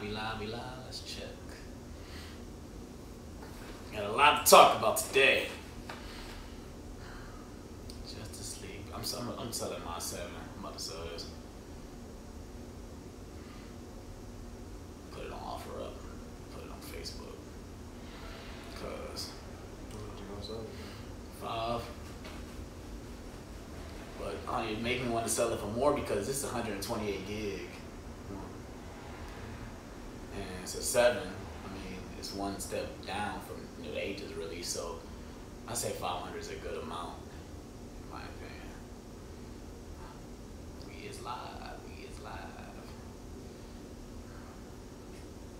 We live. Let's check. Got a lot to talk about today. Justice League. I'm selling my 7. I'm about to sell this. Put it on OfferUp. Put it on Facebook. Cause 5. But it make me want to sell it for more because this is 128 gig. And it's a 7. I mean, it's one step down from the 8's release, so I say 500 is a good amount, in my opinion. We is live.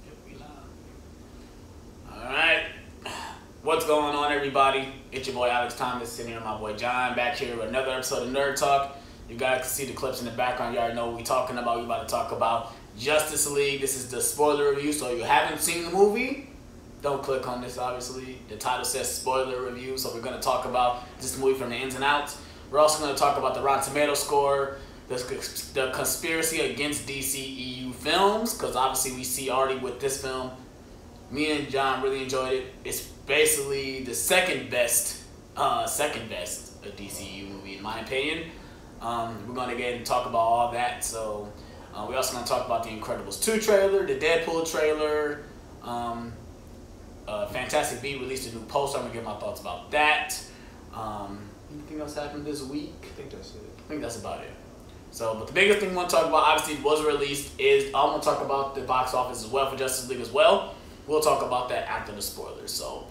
Yep, we live. Alright. What's going on, everybody? It's your boy Alex Thomas, sitting here with my boy John, back here with another episode of Nerd Talk. You guys can see the clips in the background. You already know what we're talking about. We're about to talk about Justice League. This is the spoiler review, so if you haven't seen the movie, don't click on this, obviously. The title says spoiler review, so we're going to talk about this movie from the ins and outs. We're also going to talk about the Rotten Tomatoes score, the conspiracy against DCEU films, because obviously we see already with this film, me and John really enjoyed it. It's basically the second best DCEU movie, in my opinion. We're going to get and talk about all that, so... we're also going to talk about the Incredibles 2 trailer, the Deadpool trailer. Fantastic Beasts released a new poster. I'm going to give my thoughts about that. Anything else happened this week? I think that's it. I think that's about it. So, but the biggest thing we want to talk about, obviously, was released, is I'm going to talk about the box office as well for Justice League as well. We'll talk about that after the spoilers. So,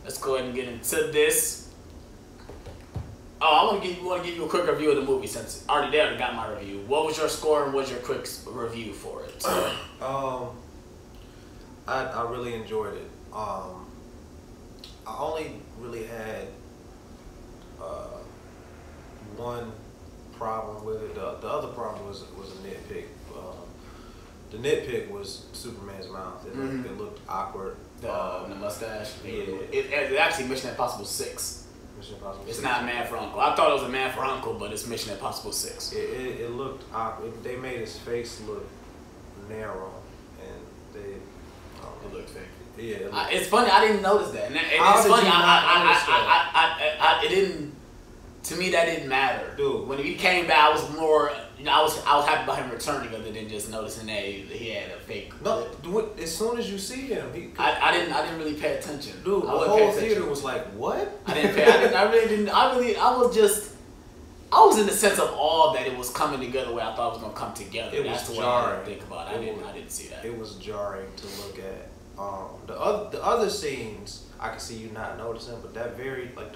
let's go ahead and get into this. Oh, I want to give you a quick review of the movie since already got my review. What was your score and what's your quick review for it? I really enjoyed it. I only really had one problem with it. The other problem was a nitpick. The nitpick was Superman's mouth. It looked awkward. The mustache. Yeah. It actually Mission Impossible 6. It's not Man for Uncle. I thought it was a Man for Uncle, but it's Mission Impossible 6. It looked awkward. They made his face look narrow, and it looked fake. Yeah. It's funny. I didn't notice that. And it's funny. It didn't. To me, that didn't matter. Dude. When he came back, I was more. I was happy about him returning other than just noticing that he had a fake. No, as soon as you see him, I didn't really pay attention. Dude, the whole theater was like, what? I was in the sense of awe that it was coming together the way I thought it was gonna come together. That's the way I didn't think about it. I didn't see that. It was jarring to look at. The other scenes I could see you not noticing, but the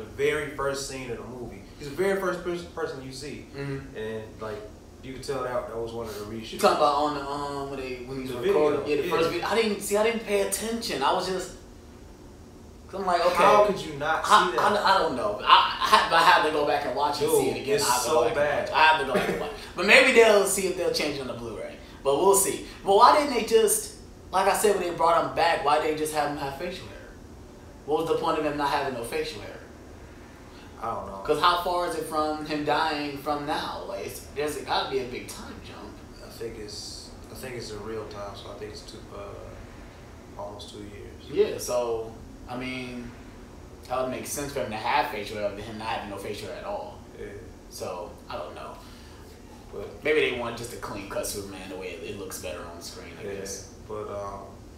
very first scene of the movie, he's the very first person you see, and like. You could tell that was one of the reshoots. You talking about on when he's recording? Yeah, the first video. I didn't pay attention. I was just. I'm like, okay. How could you not see that? I don't know. I have to go back and watch and see it again. It's so bad. I have to go back and watch. But maybe they'll see if they'll change it on the Blu-ray. But we'll see. But why didn't they just, like I said, when they brought him back, why didn't they just have him have facial hair? What was the point of him not having no facial hair? I don't know. Because how far is it from him dying from now? Like, there's got to be a big time jump. I think it's a real time, so I think it's almost 2 years. Yeah, so I mean, that would make sense for him to have facial hair, than him not having no facial hair at all. Yeah. So I don't know, but maybe they want just a clean cut Superman the way it looks better on the screen. I guess. But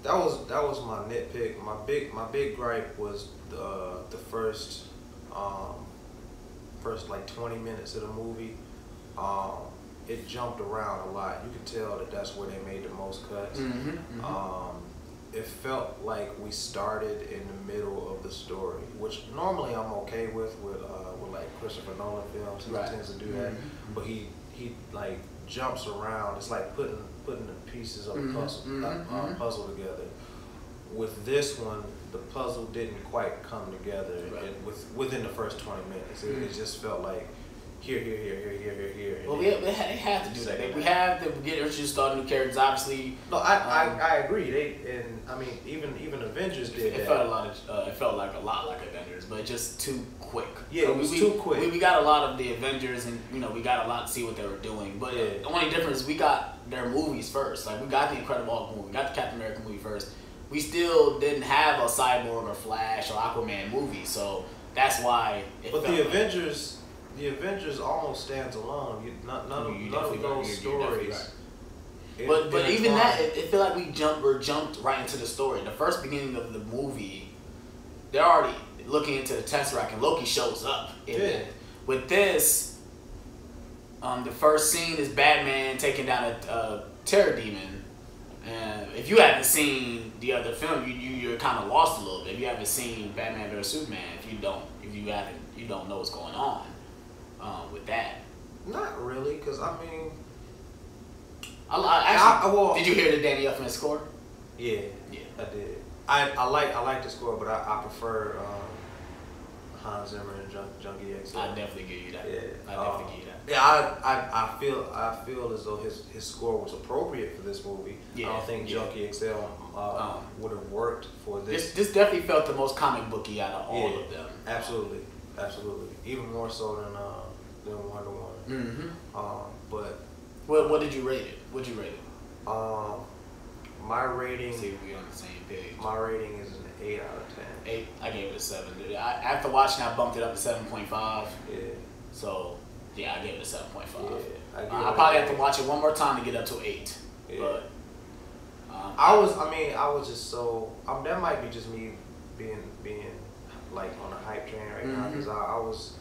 that was my nitpick. My big gripe was the first like 20 minutes of the movie. It jumped around a lot. You could tell that's where they made the most cuts. It felt like we started in the middle of the story, which normally I'm okay with like Christopher Nolan films. He tends to do that, but he like jumps around. It's like putting the pieces of a puzzle together. With this one, the puzzle didn't quite come together within the first 20 minutes. It just felt like here. Well, they have to do that. We have to get introduced to all new characters. Obviously, no, I agree. Even Avengers did that. It felt like a lot like Avengers, but just too quick. Yeah, so it was too quick. We got a lot of the Avengers, and we got a lot to see what they were doing. But the only difference is we got their movies first. Like we got the Incredible Hulk movie, we got the Captain America movie first. We still didn't have a Cyborg or Flash or Aquaman movie, so that's why. The Avengers almost stands alone. None of those stories. Right. But even that, it feel like we jumped right into the story. The first beginning of the movie, they're already looking into the Tesseract, and Loki shows up. With this, the first scene is Batman taking down a terror demon. And if you haven't seen the other film, you're kind of lost a little bit. If you haven't seen Batman vs Superman, you don't know what's going on with that. Not really, because I mean, did you hear the Danny Elfman score? Yeah, I did. I like the score, but I prefer Hans Zimmer and Junkie XL. I definitely give you that. Yeah, I definitely give you that. Yeah, I feel as though his score was appropriate for this movie. Yeah, I don't think Junkie XL would have worked for this. This definitely felt the most comic booky out of all of them. Absolutely, even more so than Wonder Woman. Mm-hmm. But what did you rate it? What'd you rate it? My rating. See if we're on the same page. My rating is an 8 out of 10. 8. I gave it a 7. After watching, I bumped it up to 7.5. Yeah. So yeah, I gave it a 7.5. Yeah, I probably have to watch it one more time to get up to 8. Yeah. But I was just so. That might be just me being like on a hype train right now, because I was.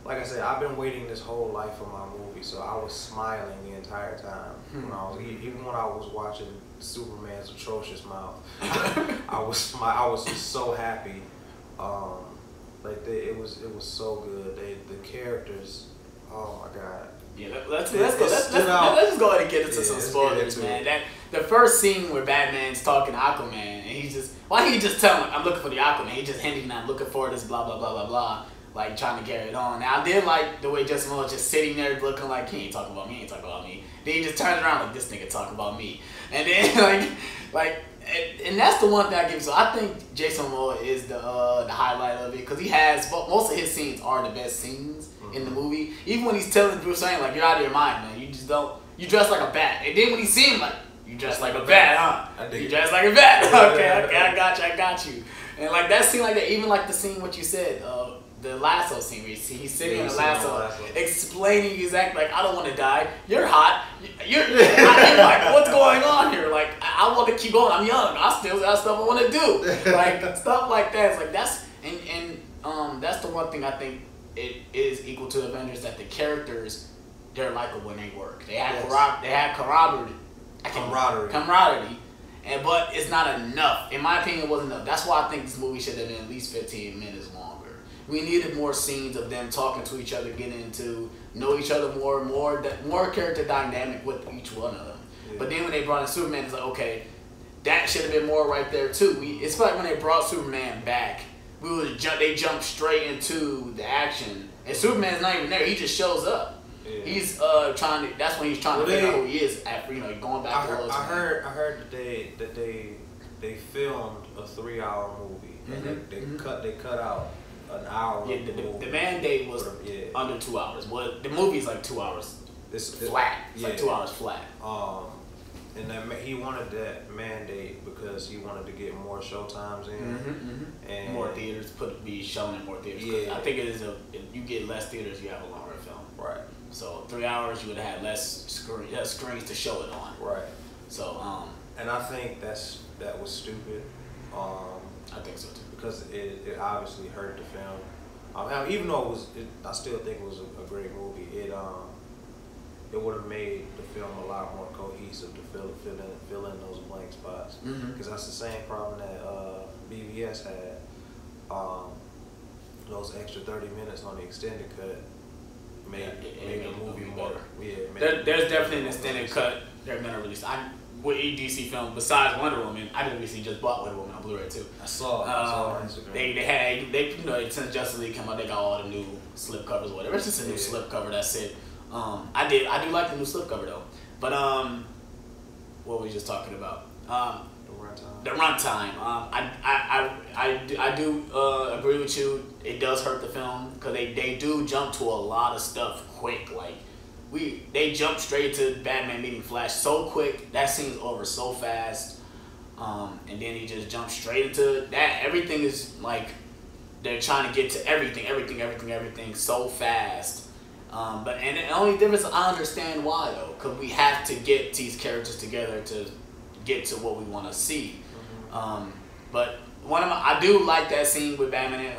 Like I said, I've been waiting this whole life for my movie, so I was smiling the entire time. Even when I was watching Superman's atrocious mouth, I was just so happy. It was so good. The characters, oh my god. Yeah, let's just go ahead and get into some spoilers, man. The first scene where Batman's talking to Aquaman, and he's just telling him, I'm looking for the Aquaman. He's just hinting, I'm looking for this, blah blah blah blah blah. Like trying to carry it on. Now I did like the way Justin Moore was just sitting there looking like he ain't talking about me, Then he just turns around like this nigga talking about me. And then and that's the one thing I give. So I think Jason Momoa is the highlight of it, because he has most of his scenes are the best scenes in the movie. Even when he's telling Bruce Wayne like, you're out of your mind, man. You dress like a bat. And then when he see him like, you dress like a bat, huh? You dress like a bat. Okay, I got you. And like that scene like that, even like the scene what you said, the lasso scene where he's sitting in the lasso, explaining exactly like, I don't want to die. You're hot. You're like, what's going on here? Like, I want to keep going. I'm young. I still got stuff I want to do. Like stuff like that. It's like that's the one thing I think it is equal to Avengers, that the characters, they're likable when they work. They have camaraderie. But it's not enough. In my opinion, it wasn't enough. That's why I think this movie should have been at least 15 minutes longer. We needed more scenes of them talking to each other, getting to know each other more character dynamic with each one of them. Yeah. But then when they brought in Superman, it's like, okay, that should have been more right there too. It's like when they brought Superman back, they jumped straight into the action, and Superman's not even there. He just shows up. Yeah. He's trying to. That's when he's trying to figure out who he is. After going back to Lois. I heard that they filmed a 3-hour movie, and they cut out an hour. Yeah, the mandate was under 2 hours. Well, the movie's like 2 hours. It's flat. It's like 2 hours flat. And he wanted that mandate because he wanted to get more showtimes in, and more theaters be shown in more theaters. Yeah. I think if you get less theaters, you have a longer film. Right. So 3 hours, you would have had less screens to show it on. Right. So and I think that was stupid. I think so too, because it obviously hurt the film. Even though I still think it was a great movie. It would have made the film a lot more cohesive to fill in those blank spots. Because that's the same problem that BVS had. Those extra 30 minutes on the extended cut made the movie more. Yeah, there's definitely an extended cut they're gonna release. with DC film besides Wonder Woman. I didn't recently just bought Wonder Woman on Blu-ray too. I saw on Instagram. They since Justice League came out, they got all the new slip covers, or whatever. It's just a new slip cover. That's it. I do like the new slip cover though. But what were we just talking about? The runtime. I do agree with you. It does hurt the film because they do jump to a lot of stuff quick. Like they jump straight to Batman meeting Flash so quick. That scene's over so fast. And then he just jumps straight into that. Everything is like they're trying to get to everything so fast. But the only difference, I understand why though, because we have to get these characters together to get to what we want to see. But I do like that scene with Batman and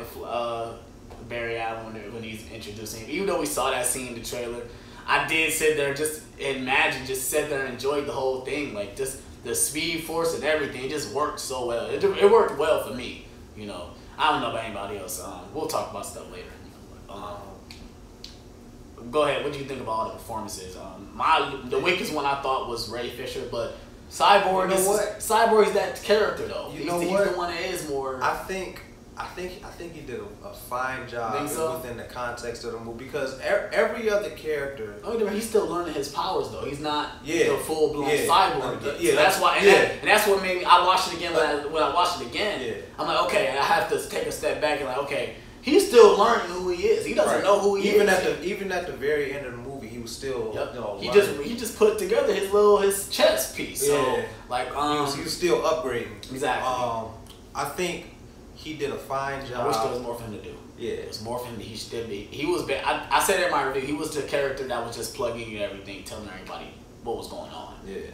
Barry Allen when he's introducing him. Even though we saw that scene in the trailer, I did sit there just sit there and enjoyed the whole thing. Like just the speed force and everything, it just worked so well. It worked well for me. You know, I don't know about anybody else. We'll talk about stuff later. Go ahead. What do you think about all the performances? The weakest one I thought was Ray Fisher, but Cyborg Cyborg is that character though. He's the one that is more. I think he did a fine job within the context of the movie because every other character. He's still learning his powers though. He's not the full blown cyborg. So that's why, and that's what made me. I watched it again when I watched it again. Yeah. I'm like, okay, I have to take a step back and like, okay, he's still learning who he is. He doesn't know who he is. Even at the very end of the movie, he was still he just put together his chess piece. So like he was still upgrading. Exactly. I think he did a fine job. I wish there was more for him to do. Yeah, it was more for him. He was bad. I said in my review, he was the character that was just plugging in everything, telling everybody what was going on. Yeah.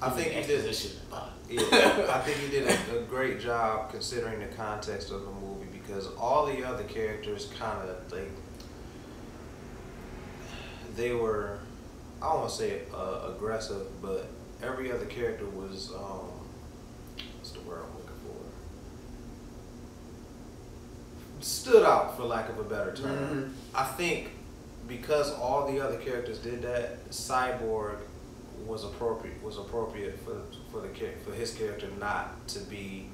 I think he did. I think he did a great job considering the context of the movie because all the other characters kind of they were, I don't want to say aggressive, but every other character was what's the word I'm looking for? Stood out, for lack of a better term. Mm-hmm. I think because all the other characters did that, Cyborg was appropriate for his character not to be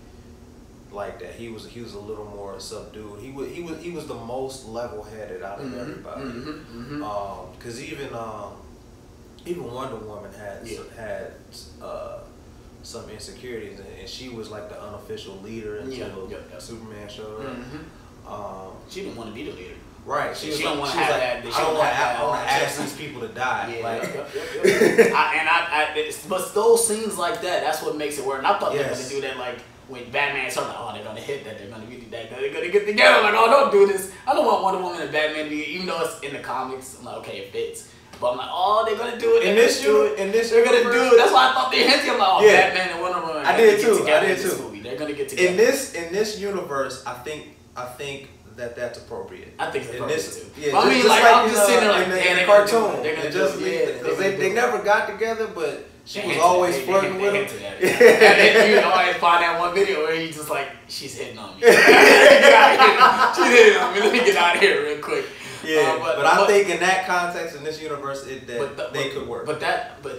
like that. He was a little more subdued. He was the most level-headed out of everybody. Because even Wonder Woman had some insecurities, and she was like the unofficial leader until Superman showed up. She didn't want to be the leader. She don't want to have that. I don't want to ask these people to die. But those scenes like that, that's what makes it work. And I thought they were going to do that like when Batman started, like, oh, they're going to hit that, they're going to get that, they're going to get together. I'm like, oh, don't do this. I don't want Wonder Woman and Batman to be, even though it's in the comics, I'm like, okay, it fits. But I'm like, oh, they're going to do it. They're going to do it. That's why I thought they hinted. I'm like, oh, Batman and Wonder Woman. I did too. They're going to get together. In this universe, I think that's appropriate. I think it's appropriate too. Yeah, but I mean, like, I'm just sitting there like, in the cartoon. They never got together, but she was always flirting with him. And then you always find that one video where he's just like, she's hitting on me. She's hitting on me. Let me get out of here real quick. Yeah, but I think in that context, in this universe, they could work. But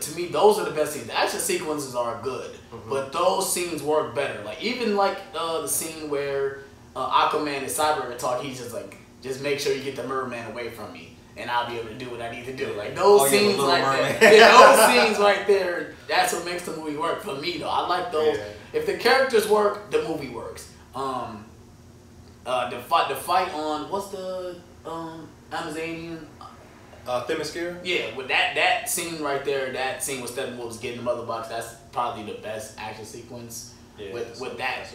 to me, those are the best scenes. The action sequences are good, but those scenes work better. Like even like the scene where Aquaman and Cyborg are talking, he's just like, just make sure you get the Merman away from me, and I'll be able to do what I need to do. Like those scenes like that, those scenes right there, that's what makes the movie work for me though. I like those. Yeah. If the characters work, the movie works. The fight on what's the Amazonian? Themyscira? Yeah, with that scene right there, that scene with Steppenwolf was getting the mother box, that's probably the best action sequence. Yeah, with that.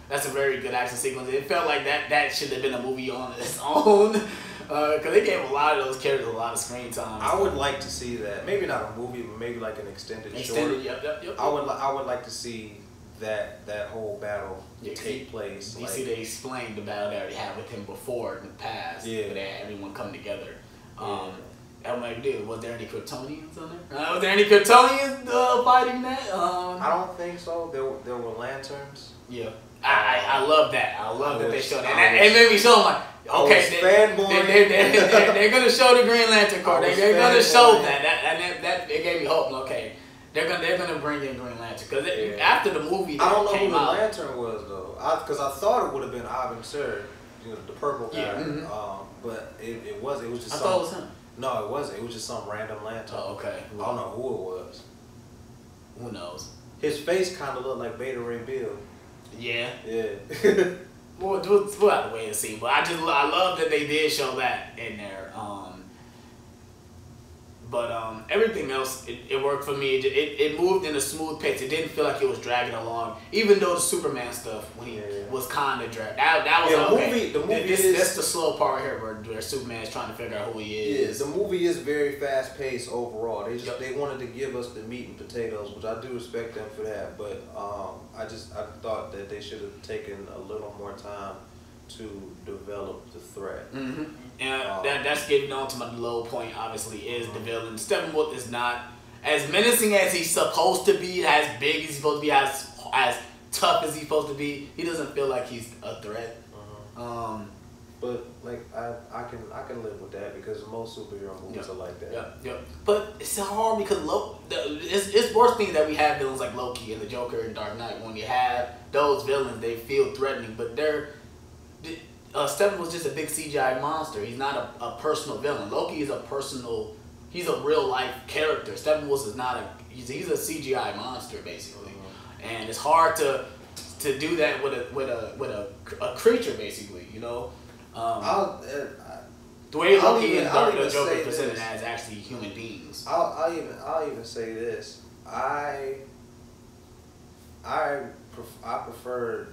That's a very good action sequence. It felt like that should have been a movie on its own. Because they gave a lot of those characters a lot of screen time. I would like to see that. Maybe not a movie, but maybe like an extended short. Yep. I would like to see that whole battle take place. You see, they explained the battle they already had with him before in the past. Yeah. Where they had everyone come together. I'm like, dude, was there any Kryptonians on there? Was there any Kryptonians fighting that? I don't think so. There were lanterns. Yeah. I love that. I love that they showed that. It made me show like, okay, they're gonna show the Green Lantern Corps. They're gonna show that. That it gave me hope. Okay, They're gonna bring in Green Lantern because after the movie, I don't know who the out, Lantern was though. Because I thought it would have been Ivan Sur, the purple guy. Yeah. But it was. It was just. I thought it was him. No, it wasn't. It was just some random Lantern. Oh, okay. I don't know who it was. Who knows? His face kind of looked like Beta Ray Bill. Yeah. Yeah. We'll have to wait and see. But I love that they did show that in there. But everything else, it worked for me. It moved in a smooth pace. It didn't feel like it was dragging along. Even though the Superman stuff, when he was kind of dragged. That was okay. The movie that's the slow part here where Superman is trying to figure out who he is. Yeah, the movie is very fast paced overall. They wanted to give us the meat and potatoes, which I do respect them for that. But I thought that they should have taken a little more time to develop the threat. Mm-hmm. And that's getting on to my low point, obviously, is the villain. Steppenwolf is not as menacing as he's supposed to be, as big as he's supposed to be, as tough as he's supposed to be. He doesn't feel like he's a threat. But like I can live with that because most superhero movies are like that. Yep. But it's hard because it's worse thing that we have villains like Loki and the Joker and Dark Knight. When you have those villains, they feel threatening, but Steppenwolf was just a big CGI monster. He's not a personal villain. Loki is he's a real life character. Steppenwolf is not he's a CGI monster basically, and it's hard to do that with a creature basically. You know, the way Loki and the Joker presented as actually human beings. I'll even say this. I prefer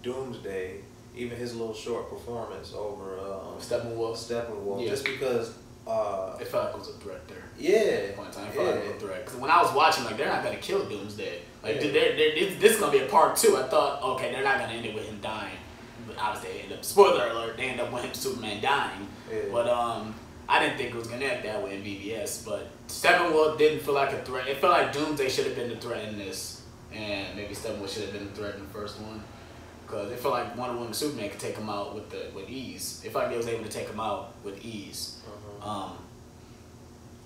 Doomsday. Even his little short performance over Steppenwolf, just because it felt like it was a threat there. Yeah, at that point in time, it felt like a threat. Because when I was watching, like they're not gonna kill Doomsday. Like this is gonna be a part 2. I thought, okay, they're not gonna end it with him dying. But obviously, they end up, spoiler alert, they end up with Superman dying. Yeah. But I didn't think it was gonna end that way in BVS. But Steppenwolf didn't feel like a threat. It felt like Doomsday should have been the threat in this, and maybe Steppenwolf should have been the threat in the first one. Because it felt like Wonder Woman and Superman could take him out with ease. It felt like they was able to take him out with ease.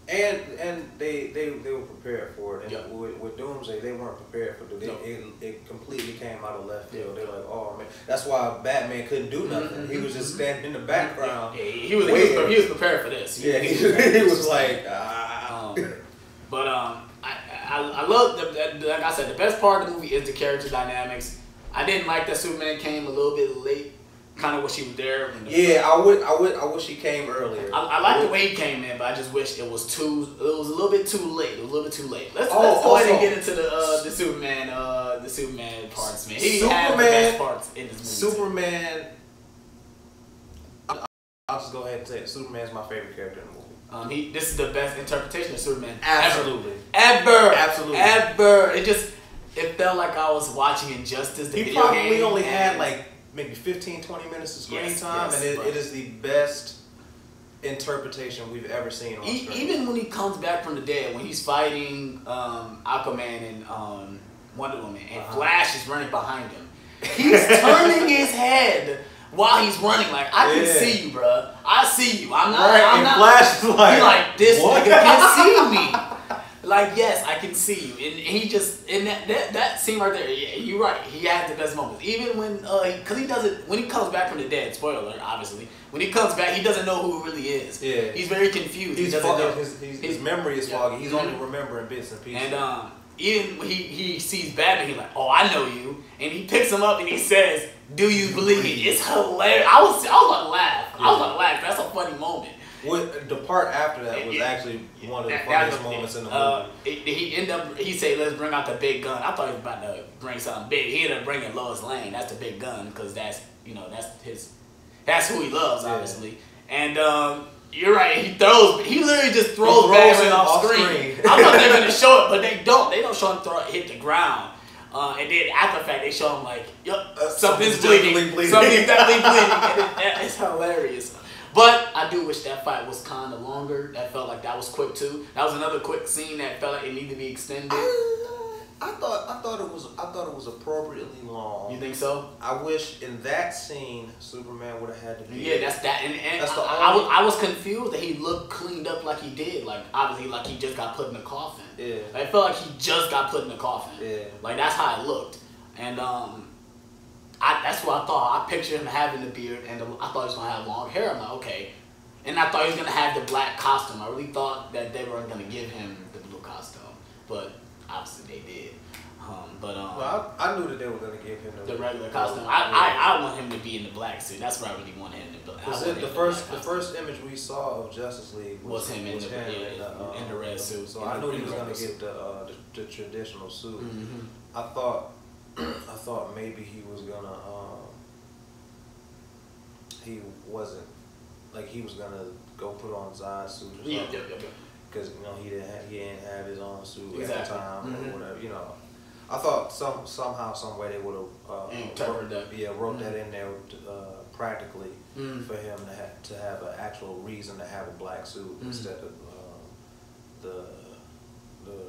And they were prepared for it. And Yep. with Doomsday, they weren't prepared for it. Nope. It completely came out of left field. They were like, oh man, that's why Batman couldn't do nothing. He was just standing in the background. Yeah, he was prepared for this. He was like, But I love like I said, the best part of the movie is the character dynamics. I didn't like that Superman came a little bit late. Kind of wish he was there. I wish he came earlier. I like the way he came in, but I just wish it was a little bit too late. Let's go ahead and get into the Superman parts, man. He had the best parts in this movie. Superman. I'll just go ahead and say it. Superman's my favorite character in the movie. This is the best interpretation of Superman Absolutely. Ever. It felt like I was watching Injustice. He probably only had like maybe 15-20 minutes of screen time, and it is the best interpretation we've ever seen on screen. Even when he comes back from the dead, when he's fighting Aquaman and Wonder Woman, and Flash is running behind him, he's turning his head while he's running. Like, I can see you, bruh. I see you. I'm not. Flash is like, he like, this nigga can see me. Like, yes, I can see you, and he just that scene right there. Yeah, you're right. He has the best moments, even when because he doesn't when he comes back from the dead. Spoiler alert, obviously. When he comes back, he doesn't know who he really is. Yeah, he's very confused. He doesn't know. His memory is foggy. He's only remembering bits and pieces. And even when he sees Batman, he's like, "Oh, I know you," and he picks him up and he says, "Do you believe me?" It's hilarious. I was about to laugh. I was about to laugh. That's a funny moment. The part after that was actually one of the funniest moments in the movie. He said, "Let's bring out the big gun." I thought he was about to bring something big. He ended up bringing Lois Lane. That's the big gun because that's who he loves, obviously. And you're right. He literally just throws Batman off screen. I thought they were gonna show it, but they don't. They don't show him hit the ground. And then after the fact, they show him like, something's bleeding. Something's definitely bleeding. And it's hilarious. But I do wish that fight was kind of longer. That felt like that was quick too. That was another quick scene that felt like it needed to be extended. I thought it was appropriately long. You think so? I wish in that scene Superman would have had to be. Yeah, that's that. And that's I was confused that he looked cleaned up like he did. Like obviously, like he just got put in the coffin. Yeah. I felt like he just got put in the coffin. Yeah. Like that's how it looked. And that's what I thought. I pictured him having the beard, and I thought he was gonna have long hair. I'm like, okay. And I thought he was gonna have the black costume. I really thought that they weren't gonna give him the blue costume, but obviously they did. Well, I knew that they were gonna give him the regular costume. I want him to be in the black suit. That's what I really want him to be. The first image we saw of Justice League was him in the red suit. So I knew he was gonna get the traditional suit. Mm-hmm. I thought maybe he was gonna he wasn't like he was gonna go put on Zod's suit or something. Yeah. Because he didn't have his own suit exactly. at the time or whatever. I thought somehow, some way they would have wrote that in there practically for him to have an actual reason to have a black suit instead of the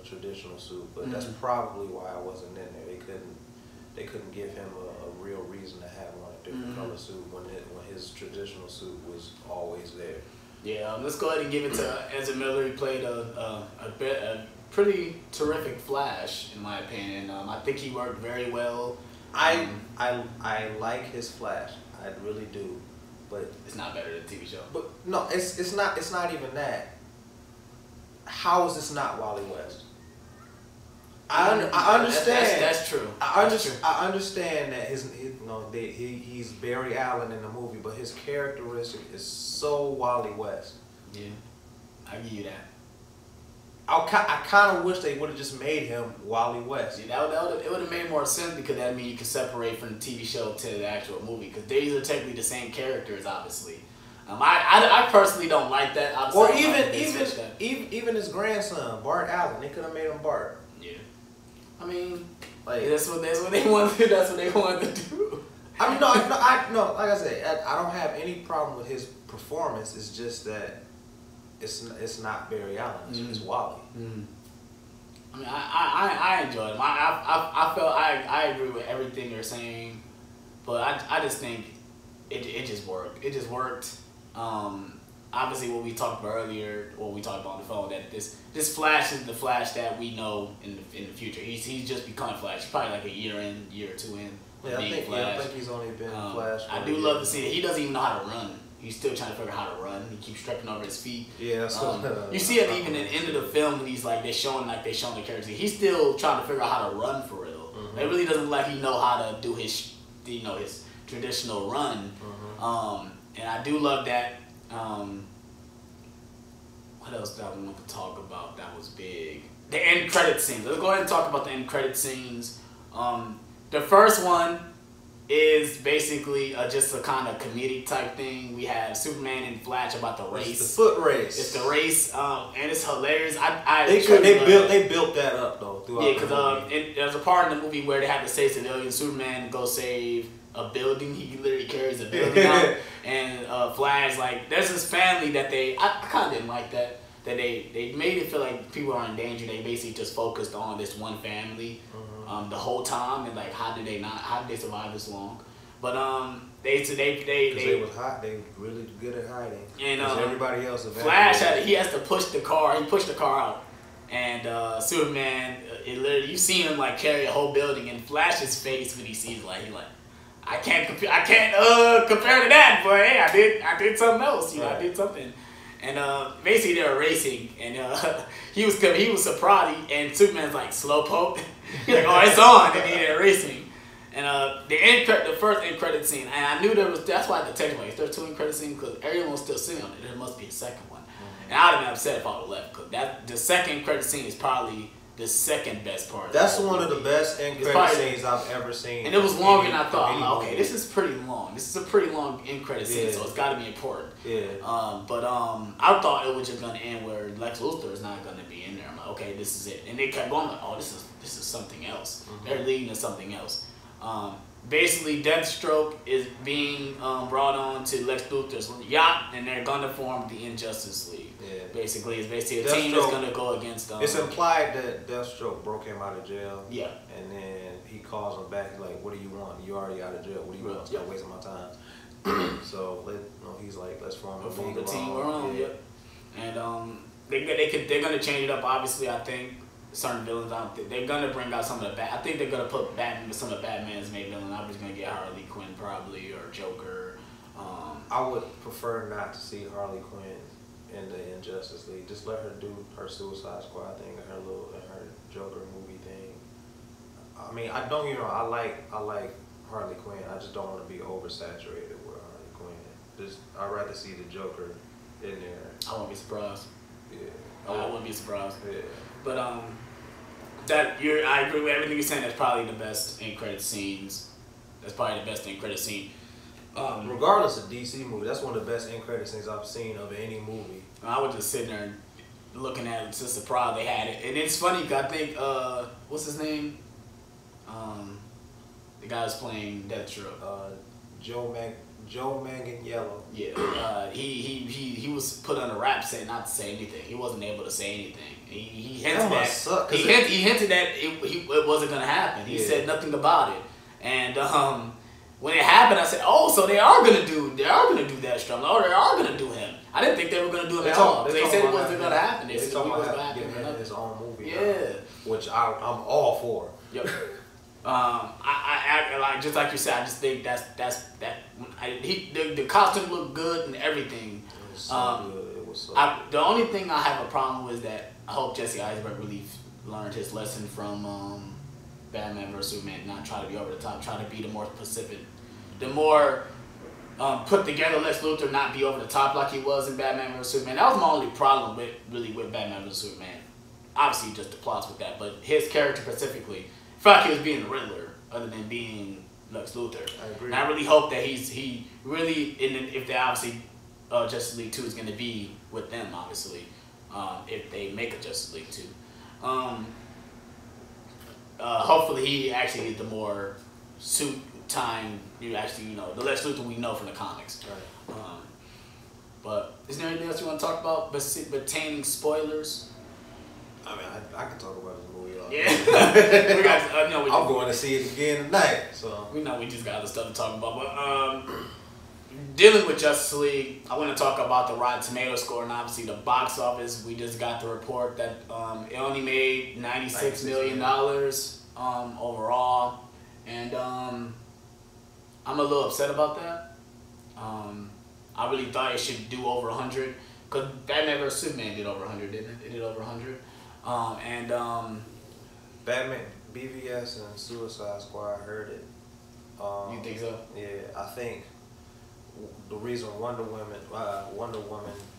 traditional suit. But that's probably why I wasn't in there. They couldn't give him a real reason to have on a different color suit when his traditional suit was always there. Yeah, let's go ahead and give it to Ezra Miller. He played a pretty terrific Flash, in my opinion. I think he worked very well. I like his Flash. I really do, but it's not better than the TV show. But no, it's not even that. How is this not Wally West? I understand. That's true. I understand that he's Barry Allen in the movie, but his characteristic is so Wally West. Yeah, I give you that. I kind of wish they would have just made him Wally West. Yeah, it would have made more sense because that means you can separate from the TV show to the actual movie because these are technically the same characters, obviously. I personally don't like that. Or even his grandson Bart Allen, they could have made him Bart. Yeah, I mean, like that's what they wanted to do. That's what they wanted to do. I mean, no. Like I said, I don't have any problem with his performance. It's just that it's not Barry Allen. It's Wally. Mm. I mean, I enjoyed him. I felt I agree with everything you're saying, but I just think it just worked. It just worked. Obviously, what we talked about earlier, what we talked about on the phone, that this Flash is the Flash that we know in the future. He's just becoming Flash. He's probably like a year or two in. Yeah, I think he's only been Flash. I do love to see that he doesn't even know how to run. He's still trying to figure out how to run. He keeps tripping over his feet. Yeah, you see it even at the end of the film when he's like they're showing the characters. He's still trying to figure out how to run for real. It really doesn't look like he know how to do his traditional run. And I do love that. What else did I want to talk about that was big? The end credit scenes. Let's go ahead and talk about the end credit scenes. The first one is basically just a kind of comedic type thing. We have Superman and Flash about the race. It's the foot race. It's the race, and it's hilarious. They built that up though. Yeah, because there's a part in the movie where they have to save civilians. Superman go save a building. He literally carries a building out, and Flash there's this family that I kind of didn't like that. That they made it feel like people are in danger. They basically just focused on this one family the whole time, and how did they survive this long? But they was hot. They really good at hiding. And everybody else Flash he has to push the car. He pushed the car out, and Superman literally you see him carry a whole building, and Flash's face when he sees I can't compare to that, but hey, I did something else. Right. I did something. And basically they were racing, and he was surprised, and Superman's slowpoke. He's oh, it's on, and they're racing. And the first end credit scene, and I knew that's why the text there's two end credit scenes because everyone was still sitting on it. There must be a second one, and I'd have been upset if I would have left because the second credit scene is probably the second best part. That's one of the best end credit scenes I've ever seen. And it was longer than I thought. Okay, this is pretty long. This is a pretty long end credit scene, so it's got to be important. Yeah. But I thought it was just gonna end where Lex Luthor is not gonna be in there. I'm like, okay, this is it. And they kept going oh, this is something else. They're leading to something else. basically Deathstroke is being brought on to Lex Luthor's yacht, and they're gonna form the Injustice League. Yeah. Basically, it's basically a team that's gonna go against. It's implied that Deathstroke broke him out of jail. Yeah. And then he calls him back like, "What do you want? You already out of jail. What do you want? Stop wasting my time." So he's like, "Let's form the team we're on." Yeah. And they're gonna change it up. Obviously, I think certain villains. They're gonna bring out some of the I think they're gonna put Batman with some of Batman's main villains. I'm just gonna get Harley Quinn probably or Joker. I would prefer not to see Harley Quinn in the Injustice League. Just let her do her Suicide Squad thing and her Joker movie thing. I mean, I don't, I like Harley Quinn. I just don't want to be oversaturated with Harley Quinn. I'd rather see the Joker in there. I won't be surprised. Yeah, I wouldn't be surprised. Yeah, but I agree with everything you're saying. That's probably the best end credit scenes. That's probably the best end credit scene. Regardless of DC movie, that's one of the best end credit scenes I've seen of any movie. I was just sitting there and looking at it, just surprised they had it. And it's funny, 'cause I think, what's his name? The guy who's playing Deathstroke. Joe Manganiello. Yeah. He was put on a rap saying not to say anything. He wasn't able to say anything. He hinted that he hinted that it wasn't gonna happen. He said nothing about it. And when it happened, I said, "Oh, so they are gonna do Deathstroke. Oh, they are gonna do him." I didn't think they were gonna do him at all. They said it wasn't gonna happen. They said he wasn't gonna give him his own movie. Yeah, which I'm all for. Yep. I like, just like you said. I just think the costume looked good and everything. It was so good. It was so good. The only thing I have a problem with is that I hope Jesse Eisenberg really learned his lesson from Batman vs Superman. Not try to be over the top. Try to be the more specific, the more put together Lex Luthor. Not be over the top like he was in Batman vs Superman. That was my only problem with Batman vs Superman. Obviously, just the plots with that, but his character specifically. I felt like he was being the Riddler, other than being Lex Luthor. I agree. And I really hope that he really, if they obviously Justice League 2 is going to be with them, obviously, if they make a Justice League 2. Hopefully he actually is the more suit time, the Lex Luthor we know from the comics. Right. But is there anything else you want to talk about pertaining spoilers? I mean, I can talk about this movie all day. Yeah. I'm going to see it again tonight. So we know we just got other stuff to talk about. But dealing with Justice League, I want to talk about the Rotten Tomatoes score and obviously the box office. We just got the report that it only made $96 million overall. And I'm a little upset about that. I really thought it should do over 100. Because Batman vs Superman did over 100, didn't it? It did over 100. Batman, BVS, and Suicide Squad heard it. You think so? Yeah, I think the reason Wonder Woman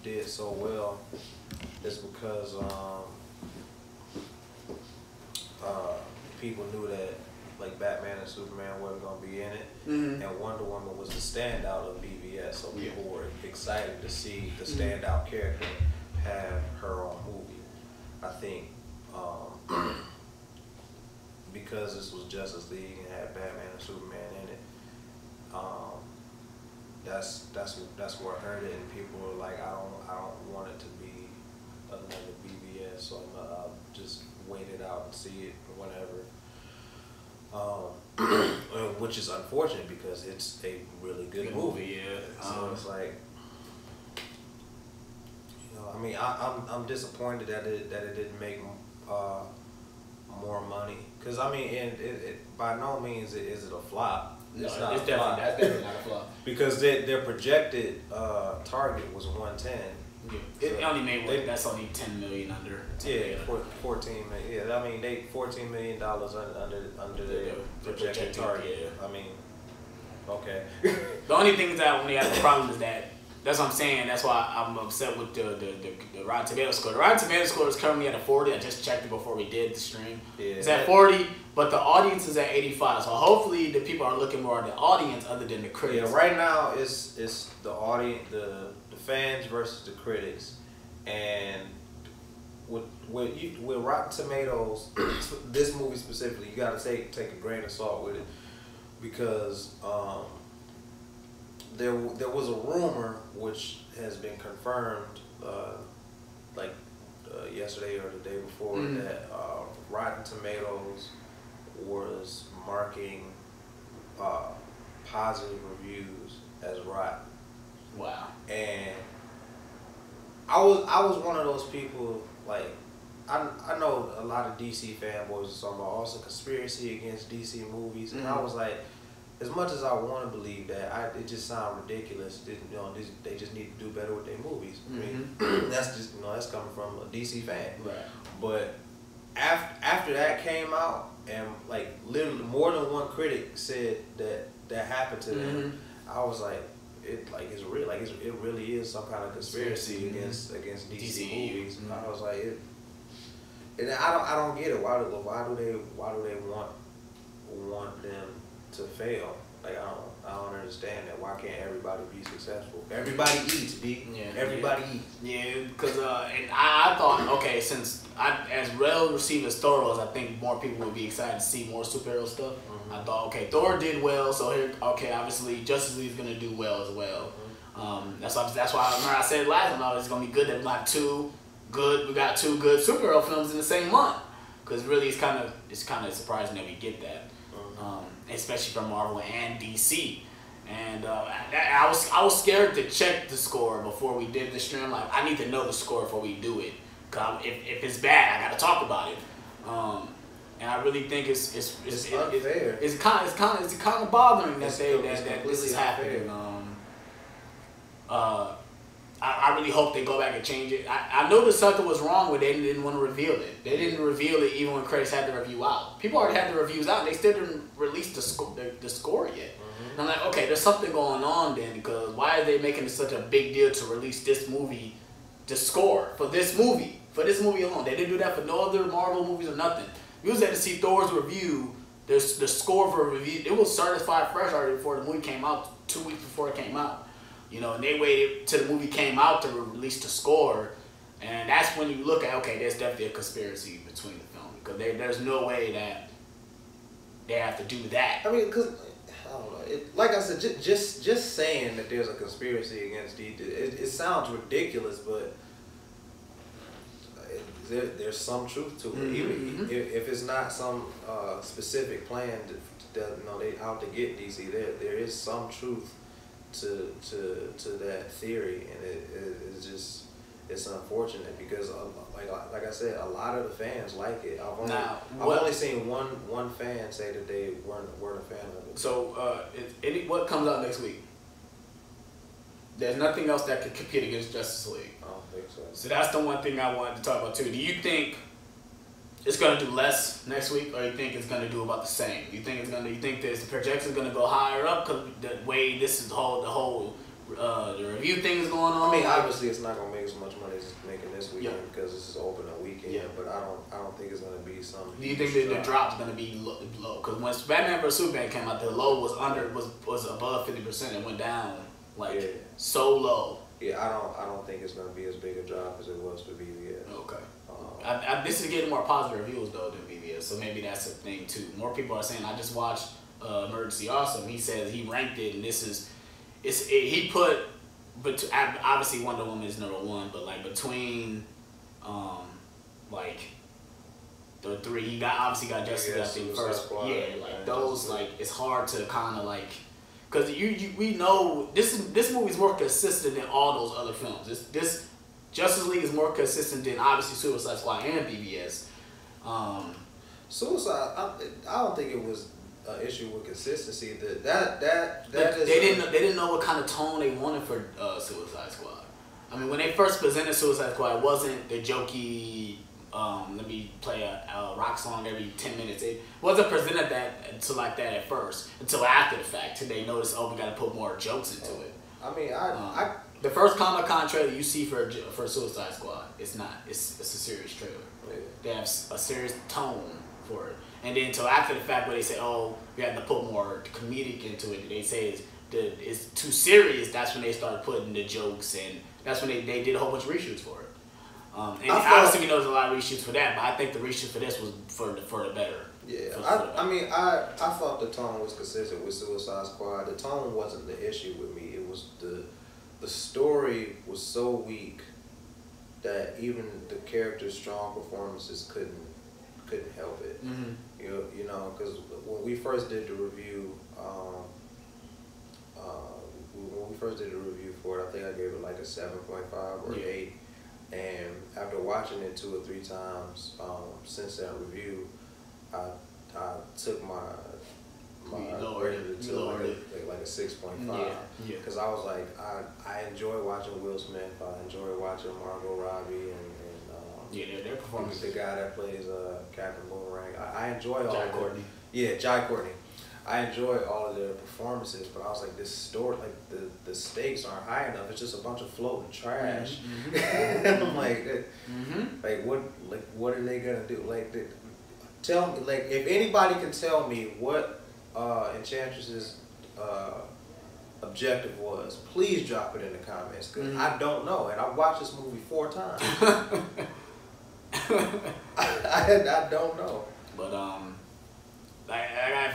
did so well is because people knew that like Batman and Superman wasn't gonna be in it, and Wonder Woman was the standout of BVS, so people were excited to see the standout character have her own movie. I think because this was Justice League and had Batman and Superman in it, that's where I heard it, and people were like, I don't want it to be another BVS, so I'll just wait it out and see it or whatever. Which is unfortunate because it's a really good movie. Yeah. So it's like, I mean, I'm disappointed that it didn't make more money. Cause I mean, it by no means is it a flop. That's definitely not a flop. Because their projected target was 110. Yeah. It only made that's only $10 million under. 14 million. Yeah, I mean they $14 million under their projected target. Yeah. I mean, okay. The only thing that when they have a problem is that's what I'm saying. That's why I'm upset with the Rotten Tomatoes score. The Rotten Tomatoes score is currently at a 40. I just checked it before we did the stream. Yeah. It's at 40, but the audience is at 85. So hopefully the people are looking more at the audience other than the critics. Yeah, right now it's the audience, the fans versus the critics, and with Rotten Tomatoes, this movie specifically, you got to take a grain of salt with it. because there was a rumor which has been confirmed yesterday or the day before that Rotten Tomatoes was marking positive reviews as rotten. Wow. And I was one of those people, like, I know a lot of DC fanboys are talking about also conspiracy against DC movies, and I was like, as much as I want to believe that, it just sounds ridiculous. They just need to do better with their movies. I mean, that's just that's coming from a DC fan. Right. But after that came out, and like literally more than one critic said that happened to them, I was like, it's real. Like it really is some kind of conspiracy against DC movies. I was like, and I don't get it. Why do they want them to fail? Like I don't understand that. Why can't everybody be successful? Everybody eats, B. Yeah, everybody eats. Yeah, because and I thought, okay, since as well received as Thor was, I think more people would be excited to see more superhero stuff. I thought, okay, Thor did well, so here, okay, obviously Justice League is gonna do well as well. That's why I remember I said last time, it's gonna be good that we got two good superhero films in the same month. Because really, it's kind of surprising that we get that, especially from Marvel and DC. And I was scared to check the score before we did the stream. Like, I need to know the score before we do it. Cause if it's bad, I gotta talk about it. And I really think it's unfair. It's kind of bothering that this is happening. I really hope they go back and change it. I know that something was wrong with it and they didn't want to reveal it. They didn't reveal it even when Chris had the review out. People already had the reviews out. They still didn't release the score yet. And I'm like, okay, there's something going on then, because why are they making it such a big deal to release this movie, the score for this movie alone? They didn't do that for no other Marvel movies or nothing. We was there to see Thor's review. There's the score for a review. It was certified fresh already before the movie came out, 2 weeks before it came out. And they waited till the movie came out to release the score, and that's when you look at, okay, there's definitely a conspiracy between the film, because there's no way that they have to do that. I mean, because I don't know. Like I said, just saying that there's a conspiracy against DC, it sounds ridiculous, but there's some truth to it. Even if it's not some specific plan they out to get DC, there is some truth to that theory, and it's unfortunate because like I said, a lot of the fans like it. I've only seen one fan say that they weren't a fan of it. So what comes out next week? There's nothing else that could compete against Justice League. I don't think so. So that's the one thing I wanted to talk about too. Do you think it's gonna do less next week, or you think it's gonna do about the same? You think the projection's gonna go higher up because the way this is the whole review thing is going on? I mean, obviously it's not gonna make as much money as it's making this weekend because this is open a weekend. Yeah. But I don't think it's gonna be some. Do you think that the drop's gonna be low? Because when Batman vs Superman came out, the low was above 50%. It went down so low. Yeah, I don't think it's gonna be as big a drop as it was for BVS. Okay. This is getting more positive reviews though than BVS, so maybe that's a thing too. More people are saying. I just watched Emergency Awesome. He says he ranked it, and he put, but obviously Wonder Woman is #1, but like between like the three, he obviously got Justice League, I think, first. Yeah, like those, like it's hard to kind of like. Because we know this movie's more consistent than all those other films. This Justice League is more consistent than obviously Suicide Squad and BVS. Suicide, I don't think it was an issue with consistency. They didn't know what kind of tone they wanted for Suicide Squad. I mean, when they first presented Suicide Squad, it wasn't the jokey. Let me play a rock song every 10 minutes. It wasn't presented like that at first, until after the fact. Till they noticed, we got to put more jokes into it. I mean, the first Comic-Con trailer you see for Suicide Squad, it's not. It's a serious trailer. Yeah. They have a serious tone for it. And then until after the fact, where they say, we have to put more comedic into it. They say it's too serious. That's when they started putting the jokes, and that's when they did a whole bunch of reshoots for it. And obviously we know there's a lot of reshoots for that, but I think the reshoot for this was for the better. Yeah, I mean, I thought the tone was consistent with Suicide Squad. The tone wasn't the issue with me. It was the story was so weak that even the characters' strong performances couldn't help it. Mm-hmm. You know, because when we first did the review, for it, I think I gave it like a 7.5 or 8. And after watching it 2 or 3 times since that review, I took my rating to like a 6.5. Because I was like, I enjoy watching Will Smith. I enjoy watching Margot Robbie and their performance. The guy that plays Captain Boomerang. I enjoy all Jai of Courtney. Yeah, Jai Courtney. I enjoy all of their performances, but I was like, this story, like the stakes aren't high enough. It's just a bunch of floating trash. Mm-hmm. And I'm like, what are they gonna do? Like, tell me, like, if anybody can tell me what Enchantress's objective was, please drop it in the comments, because I don't know, and I watched this movie 4 times. I don't know. But if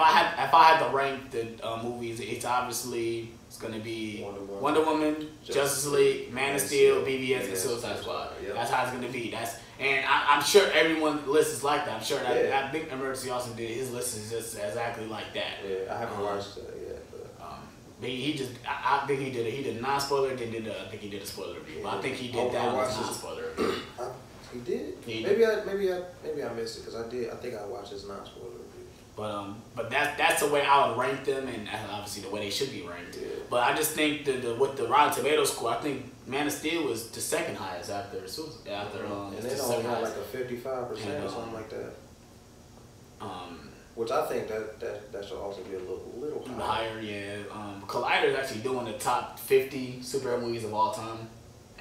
I had to rank the movies, it's obviously gonna be Wonder Woman, Justice League, Man of Steel, BVS, and Suicide Squad. Yep. That's how it's gonna be. And I'm sure everyone's list is like that. I'm sure that I think Emergency Austin did his list is just exactly like that. Yeah, I haven't watched that yet. But I think he did a non-spoiler. I think he did a spoiler review. But I think he did that as a non-spoiler review. He did. Maybe I missed it, because I did. I think I watched his non-spoiler review. But that's the way I would rank them, and obviously the way they should be ranked. Yeah. But I just think with the Rotten Tomatoes score, I think Man of Steel was the second highest after and they only had like a 55% or something like that. Which I think that should also be a little higher. Yeah. Collider is actually doing the top 50 superhero movies of all time,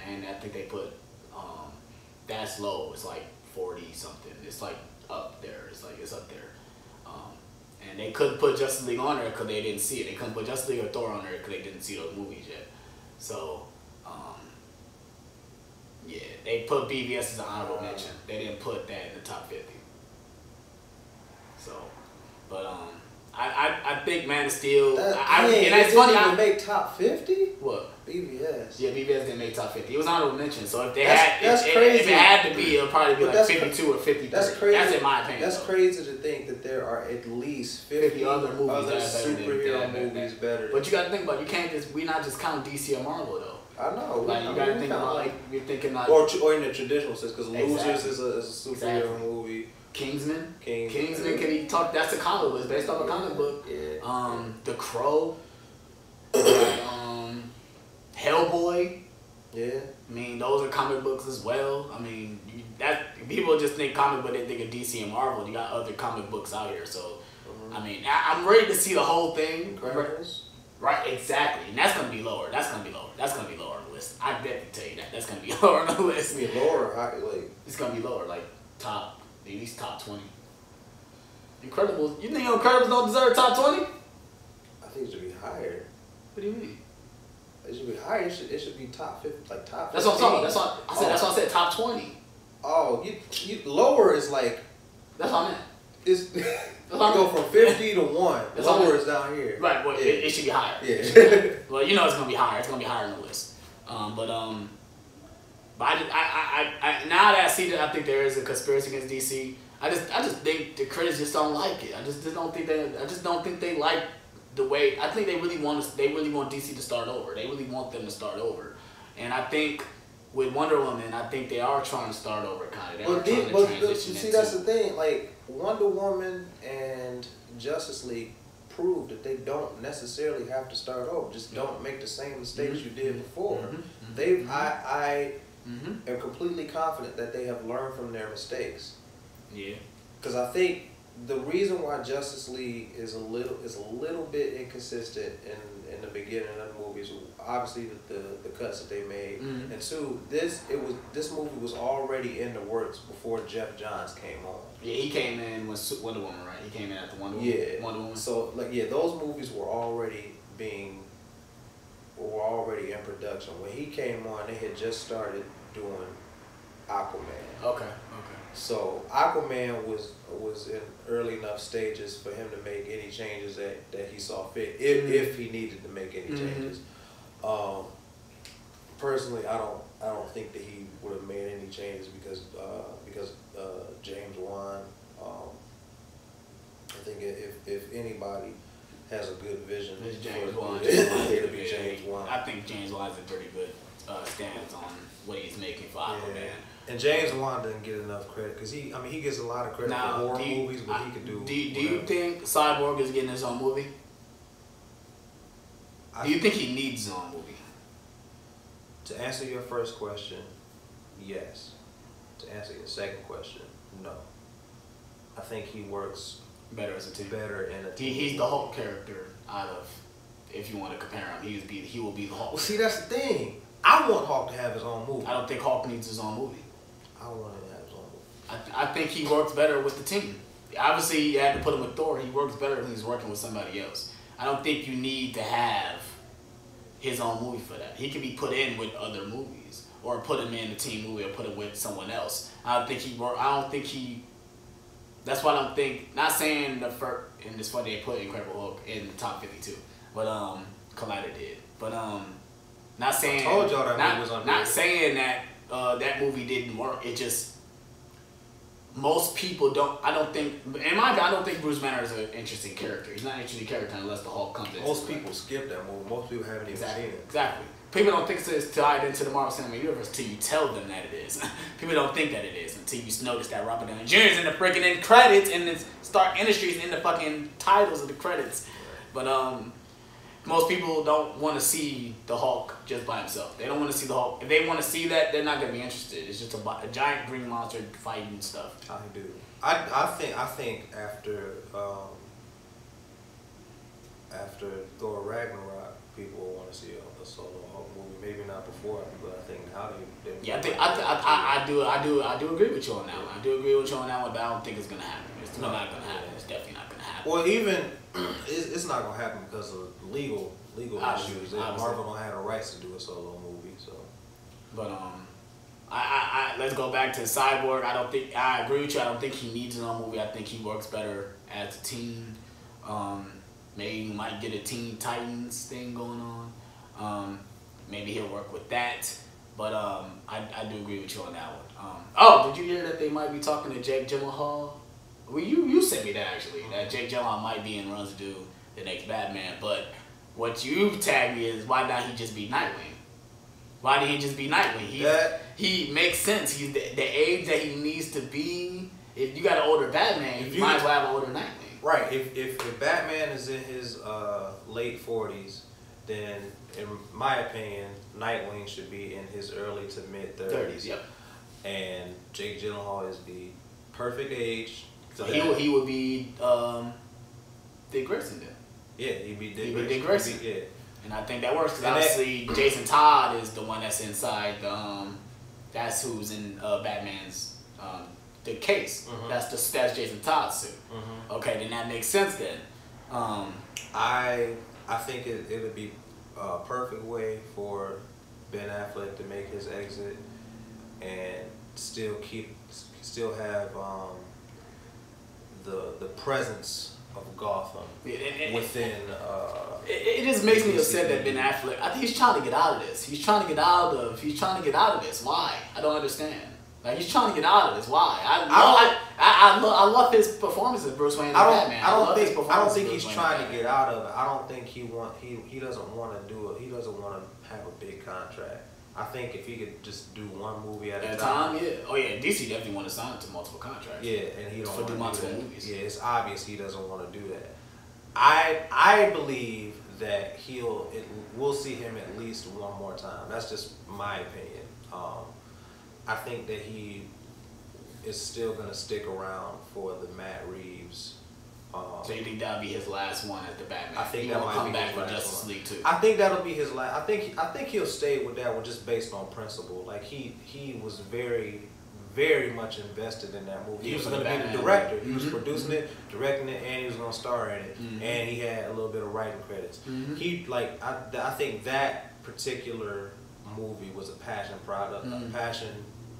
and I think they put that's low. It's like 40 something. It's like up there. It's up there. And they couldn't put Justice League on there because they didn't see it. They couldn't put Justice League or Thor on there because they didn't see those movies yet. So, they put BVS as an honorable mention. They didn't put that in the top 50. So, but I think Man of Steel. And it's funny. Didn't make top 50. What? BVS. Yeah, BVS didn't make top 50. It was honorable mention. So if crazy. If it had to be, it'll probably be like 52 or 53. That's crazy. That's in my opinion. That's crazy to think that there are at least 50 other movies superhero movies better. But you got to think about we're not just counting DC or Marvel though. I know. Like you got to think about you're thinking like or in the traditional sense, because Losers is a superhero movie. Kingsman. Can he talk? That's a comic book. It's based off a comic book. Yeah. The Crow. Hellboy. Yeah. I mean, those are comic books as well. I mean, people just think comic book, they think of DC and Marvel. You got other comic books out here, so I mean, I'm ready to see the whole thing. Right, exactly, and that's gonna be lower. That's gonna be lower on the list. I bet to tell you that. That's gonna be lower on the list. It's gonna be lower, like it's gonna be lower, like at least top 20. Incredibles. You think Incredibles don't deserve top 20? I think it should be higher. What do you mean? It should be higher. It should be top 50, like top 15. That's what I'm talking about. That's why I said top 20. Oh, you lower is like. That's what I meant. It's go from 50 to 1. Lower is down here. Right, but it should be higher. Yeah. Well, you know it's gonna be higher. It's gonna be higher on the list. But I now that I see that I think there is a conspiracy against DC. I just think the critics just don't like it. I just don't think they like the way. I think they really want DC to start over. They really want them to start over. And I think with Wonder Woman, I think they are trying to start over kind of. See, that's the thing. Like Wonder Woman and Justice League prove that they don't necessarily have to start over. Just don't make the same mistakes you did before. I am completely confident that they have learned from their mistakes. Yeah. Because I think the reason why Justice League is a little bit inconsistent in the beginning of the movies, obviously the cuts that they made, and two, this movie was already in the works before Jeff Johns came on. Yeah, he came in with Wonder Woman, right? He came in after Wonder Woman. Yeah. Wonder Woman. So those movies were already in production when he came on. They had just started doing Aquaman. Okay. So Aquaman was in early enough stages for him to make any changes that he saw fit, if he needed to make any changes. Personally, I don't think that he would have made any changes because James Wan. I think if anybody has a good vision, It's James Wan. It'll be James Wan. I think James Wan has a pretty good stance on what he's making for Aquaman. Yeah. And James Wan doesn't get enough credit because he gets a lot of credit for horror movies, but he can do. Do you think Cyborg is getting his own movie? Do you think he needs his own movie? To answer your first question, yes. To answer your second question, no. I think he works better as a team. Better in a team. He's the Hulk character out of, if you want to compare him, he will be the Hulk. Well, see, that's the thing. I want Hulk to have his own movie. I don't think Hulk needs his own movie. I want him to have his own movie. I think he works better with the team. Obviously, you had to put him with Thor. He works better when he's working with somebody else. I don't think you need to have his own movie for that. He can be put in with other movies, or put him in the team movie, or put him with someone else. I don't think he. That's why I don't think. Not saying the first. And it's funny they put Incredible Hulk in the top 52, but Collider did. But not saying. I told y'all that movie was on. Not saying that that movie didn't work. It just. Most people don't. I don't think. In my opinion, I don't think Bruce Banner is an interesting character. He's not an interesting character unless the Hulk comes in. Most people skip that movie. Most people haven't even seen it. Exactly. People don't think it's tied into the Marvel Cinematic Universe until you tell them that it is. People don't think that it is until you notice that Robert Downey Jr. is in the freaking end credits and the Stark Industries in the fucking titles of the credits. But most people don't want to see the Hulk just by himself. They don't want to see the Hulk. If they want to see that, they're not going to be interested. It's just a giant green monster fighting stuff. I do. I think after Thor Ragnarok, people will want to see a solo Hulk movie. Maybe not before, but I think now they yeah, I do agree with you on that one. I do agree with you on that one, but I don't think it's gonna happen. It's not gonna happen. It's definitely not gonna happen. Well, even it's not gonna happen because of legal issues. Marvel don't have the rights to do a solo movie, so. But I let's go back to Cyborg. I agree with you. I don't think he needs his own movie. I think he works better as a team. Maybe you might get a Teen Titans thing going on. Maybe he'll work with that. But I do agree with you on that one. Did you hear that they might be talking to Jake Gyllenhaal? Well, you sent me that actually. That Jake Gyllenhaal might be in runs to do the next Batman. But what you tagged me is why not he just be Nightwing? Why did he just be Nightwing? He makes sense. He's the age that he needs to be. If you got an older Batman, you might as well have an older Nightwing. Right. If Batman is in his late 40s, then in my opinion, Nightwing should be in his early to mid 30s. Yep. And Jake Gyllenhaal is the perfect age. So he would be Dick Grayson then. Yeah, he'd be Dick Grayson. Yeah. And I think that works because obviously Jason Todd is the one that's inside that's who's in Batman's the case. Mm-hmm. That's Jason Todd's suit. Mm-hmm. Okay, then that makes sense then. I think it would be a perfect way for Ben Affleck to make his exit and still have the presence of Gotham within. It just makes me upset that Ben Affleck. I think he's trying to get out of this. He's trying to get out of this. Why? I don't understand. Like he's trying to get out of this. Why? I love his performance as Bruce Wayne and Batman. I don't think he's trying to get out of it. I don't think he doesn't want to do it. He doesn't want to have a big contract. I think if he could just do one movie at a time. Yeah. Oh yeah. DC definitely want to sign him to multiple contracts. Yeah, and he don't want to do multiple that. movies. Yeah, it's obvious he doesn't want to do that. I believe that we'll see him at least one more time. That's just my opinion. I think that he is still going to stick around for the Matt Reeves. So you think that'll be his last one as the Batman? I think he that won't might come be back his for last Justice one. League 2. I think that'll be his last. I think he'll stay with that one just based on principle. Like he was very, very much invested in that movie. He was going to be the director. He was producing it, directing it, and he was going to star in it. Mm-hmm. And he had a little bit of writing credits. Mm-hmm. I think that particular movie was a passion product, a passion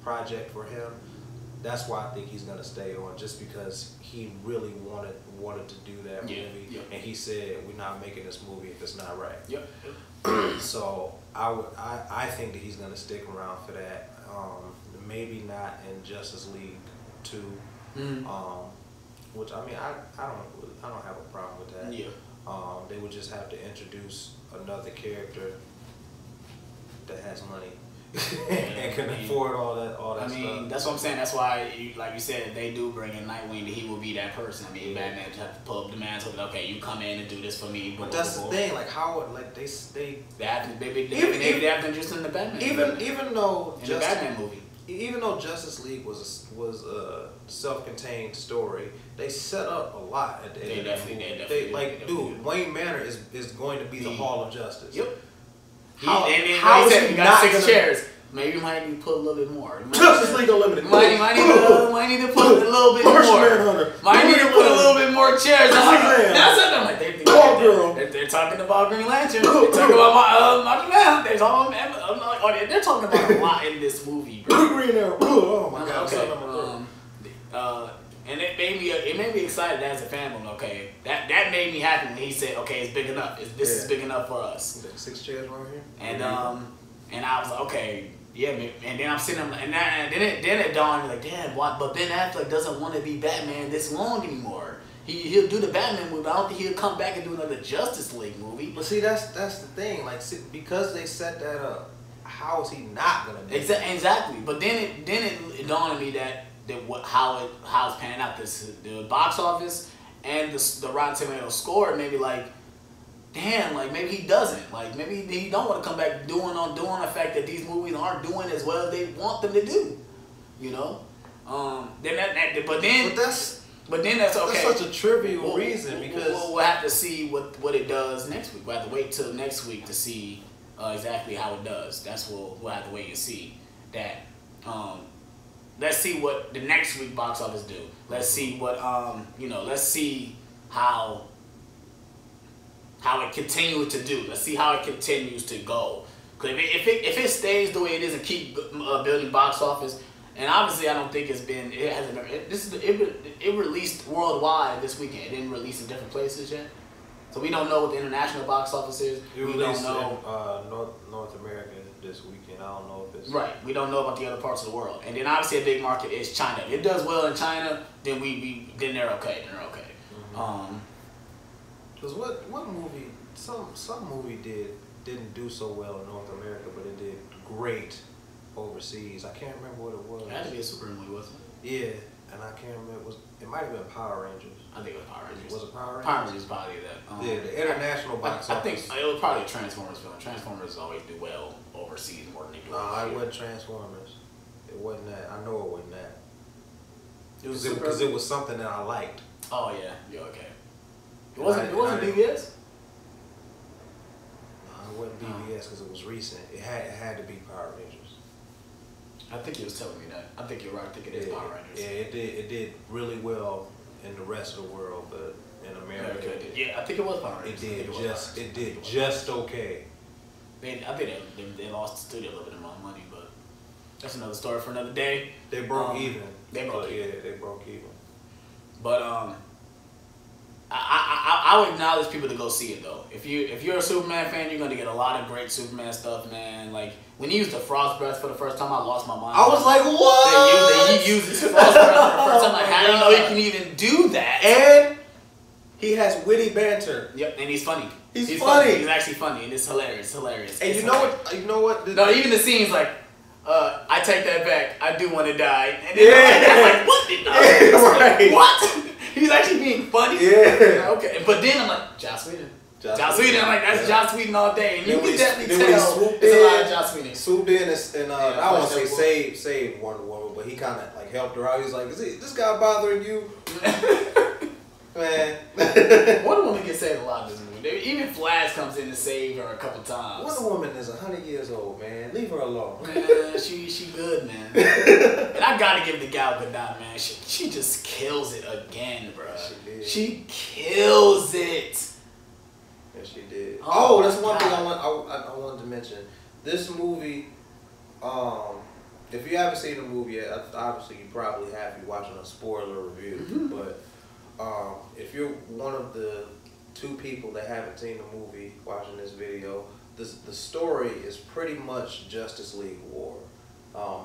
project for him. That's why I think he's gonna stay on, just because he really wanted to do that movie, and he said, "We're not making this movie if it's not right." Yep. So I think that he's gonna stick around for that. Maybe not in Justice League 2, which I mean I don't have a problem with that. Yeah. They would just have to introduce another character that has money and can afford all that I mean, stuff. that's what I'm saying. That's why, like you said, if they do bring in Nightwing, he will be that person. I mean, Batman just have to pull up the mantle. Okay, you come in and do this for me. But that's the thing. Like how, like they have to introduce in the Batman. Even though in the Batman movie. Even though Justice League was a self-contained story, they set up a lot at the end of the movie. Dude, Wayne Manor is going to be the Hall of Justice. Yep. How is he you got 6 chairs? Maybe you might need to put a little bit more. Justice League Unlimited. Might need to put a little bit more. Might need to put a little bit more chairs. That's it. I'm like, they're talking about Green Lantern. They're talking about my man. They're talking about a lot in this movie, bro. Green Arrow. Oh my god. Okay. And it made me excited as a fan. Okay, that made me happy when he said, "Okay, it's big enough. This is big enough for us." 6 chairs right here. And I was like, okay, yeah. And then I'm sitting there, and then it dawned on me like, damn, what? But Ben Affleck doesn't want to be Batman this long anymore. He'll do the Batman movie, but I don't think he'll come back and do another Justice League movie. But see, that's the thing. Like, because they set that up, how is he not gonna do Exactly. But then it dawned on me that how it's panning out. The box office and the Rotten Tomatoes score, maybe like, damn, like maybe he doesn't. Like maybe he don't want to come back doing the fact that these movies aren't doing as well as they want them to do. You know? But then that's okay. That's such a trivial reason, because we'll have to see what it does next week. We'll have to wait till next week to see exactly how it does. That's what we'll have to wait and see. That let's see what the next week box office do. Let's see what let's see how it continues to do. Let's see how it continues to go. Because if it stays the way it is and keep building box office, and obviously I don't think it released worldwide this weekend. It didn't release in different places yet, so we don't know what the international box office is. We don't know North America this weekend. I don't know if it's right. We don't know about the other parts of the world, and then obviously a big market is China. If it does well in China, then then they're okay. They're okay. Mm-hmm. Because what movie, some movie didn't do so well in North America, but it did great overseas. I can't remember what it was. It had to be a super movie, wasn't it? Yeah, and I can't remember. It might have been Power Rangers. I think it was Power Rangers. Was it Power Rangers? Power Rangers probably that. Yeah, the international box office. I think it was probably a Transformers film. Transformers always do well overseas more than they do. No, it wasn't Transformers. It wasn't that. I know it wasn't that. Because it was something that I liked. Oh yeah, okay. It wasn't BBS? No, it wasn't BBS because it was recent. It had to be Power Rangers. I think you was telling me that. I think you're right. I think it is Power Rangers. Yeah, it did really well in the rest of the world, but in America, I think it was Power Rangers. It did just okay. I think they lost the studio a little bit of money, but that's another story for another day. They broke even. They broke even. Yeah, they broke even. But I would acknowledge people to go see it though. If you're a Superman fan, you're gonna get a lot of great Superman stuff, man. Like when he used the frost breath for the first time, I lost my mind. I was like, what? He uses frost breath for the first time. Like, how do you know he can even do that? And he has witty banter. Yep, and he's funny. He's funny. He's actually funny, and it's hilarious. Hilarious. And you know what? No, even the scenes like, I take that back. I do want to die. And then I'm like, what? Right. What? He's actually being funny. Yeah. Okay. But then I'm like, Joss Whedon. Joss Whedon. I'm like, that's Joss Whedon all day. And you can definitely tell it's a lot of Joss Whedon. Swooped in and I won't say saved Wonder Woman, but he kind of like helped her out. He's like, is this guy bothering you? Man. Wonder Woman gets saved a lot in this movie. Even Flash comes in to save her a couple times. Wonder Woman is 100 years old, man. Leave her alone. Man, she good, man. And I gotta give the Gal Gadot, man. She just kills it again, bro. She did. She kills it. Yes, she did. Oh that's one thing I wanted to mention. This movie, if you haven't seen the movie yet, obviously you probably have. You're watching a spoiler review, but if you're one of the 2 people that haven't seen the movie watching this video, the story is pretty much Justice League War.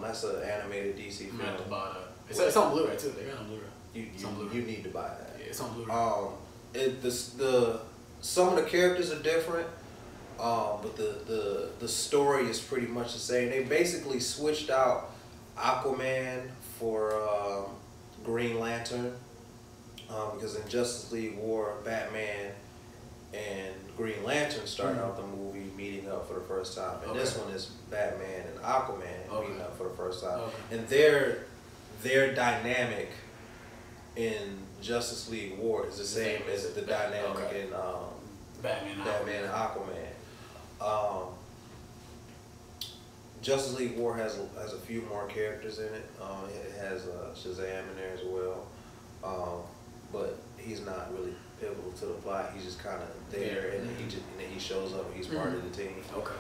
That's an animated DC film. I'm about it's on Blu-ray too. They got it on Blu-ray. You need to buy that. Yeah, it's on Blu-ray. Some of the characters are different, but the story is pretty much the same. They basically switched out Aquaman for Green Lantern, because in Justice League War, Batman and Green Lantern started out the movie meeting up for the first time, and this one is Batman and Aquaman meeting up for the first time, and their dynamic in Justice League War is the same as the dynamic in Batman and Aquaman. Justice League War has a few more characters in it. It has Shazam in there as well, but he's not really pivotal to the plot. He's just kind of there, and then he shows up. He's part of the team. Okay.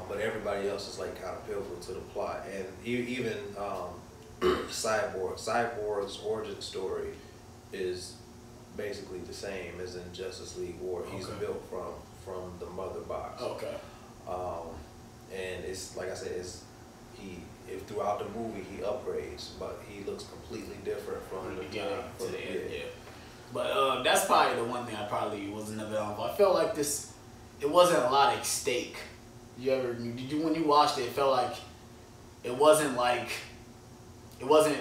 But everybody else is like kind of pivotal to the plot, and even Cyborg's origin story is basically the same as in Justice League War. He's built from the Mother Box. Okay. And it's like I said, if throughout the movie he upgrades, but he looks completely different from the beginning to the end. Yeah. But that's probably the one thing I probably wasn't available. I felt like it wasn't a lot at stake. When you watched it, it felt like it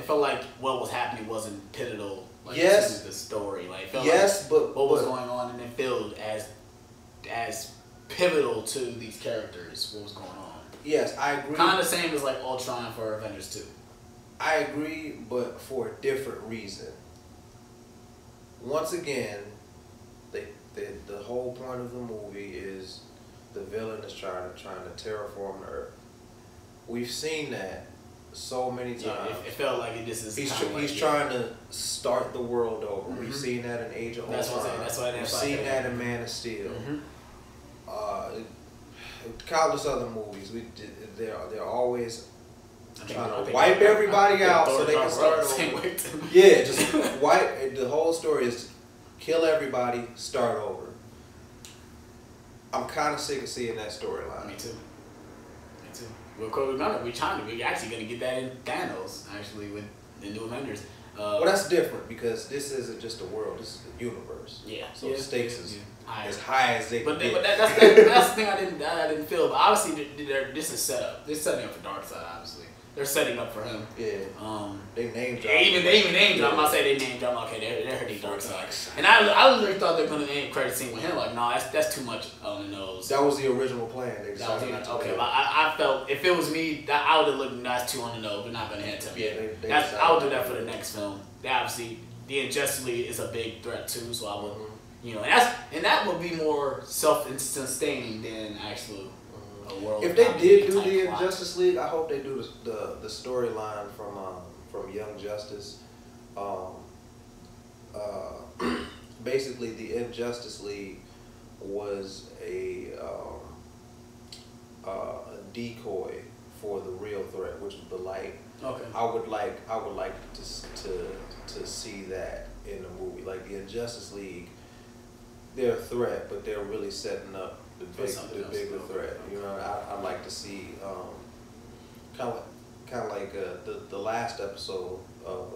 felt like what was happening wasn't pivotal to the story. Like, it felt like what was going on, and it felt as pivotal to these characters, what was going on. Yes, I agree. Kind of the same as like Ultron for Avengers 2. I agree, but for a different reason. Once again, the whole point of the movie is the villain is trying to terraform the Earth. We've seen that so many times. Yeah, it felt like it just is. He's trying to start the world over. We've seen that in Age of Ultron. That's what We've seen that in Man of Steel. Countless other movies. They're always trying to wipe everybody out so they can start over. Yeah, just wipe. The whole story is kill everybody, start over. I'm kind of sick of seeing that storyline. Me too. We're actually gonna get that in Thanos actually with the new Avengers. Well, that's different because this isn't just a world; this is a universe. Yeah. So the stakes is as high as they can get. But that's the thing I didn't feel. But obviously, this is set up. They're setting up for Darkseid. Obviously, they're setting up for him. Yeah. They named drop. They even named drop. I'm not saying they named drop. Okay, they're hurting Darkseid. And I literally thought they were gonna end credit scene with him. Like, no, that's too much on the nose. That was the original plan. Okay, but I felt if it was me, I would have looked. That's too on the nose. We're not gonna hand to him. I would do that for the next film. They obviously, the Injustice League is a big threat too. So I would. And that would be more self-sustaining than actual a world. If they did do the Injustice League, I hope they do the storyline from Young Justice. Basically, the Injustice League was a decoy for the real threat, which was the Light. Okay. I would like to see that in the movie, like the Injustice League. They're a threat, but they're really setting up the bigger threat. I'd like to see kind of like the last episode of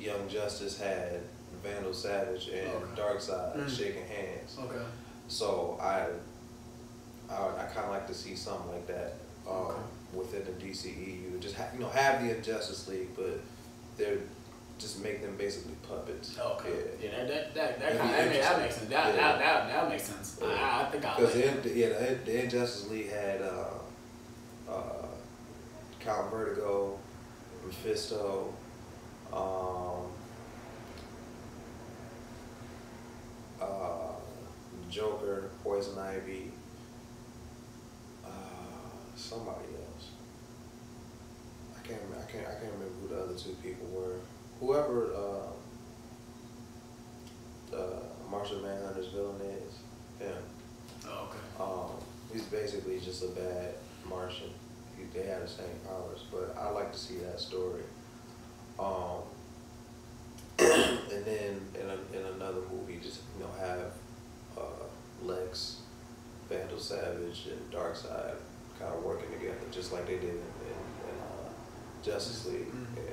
Young Justice had Vandal Savage and Darkseid shaking hands. Okay. So I kind of like to see something like that within the DCEU. Just have the Injustice League, but they're just make them basically puppets. Okay. Yeah, that makes sense. That makes sense. I think I like that. Because the Injustice League had Count Vertigo, Mephisto, Joker, Poison Ivy, somebody else. I can't remember who the other 2 people were. Whoever Martian Manhunter's villain is, him. Oh, okay. He's basically just a bad Martian, they had the same powers. But I like to see that story. And then in another movie, just have Lex, Vandal Savage, and Darkseid kind of working together, just like they did in Justice League. Mm-hmm. Yeah.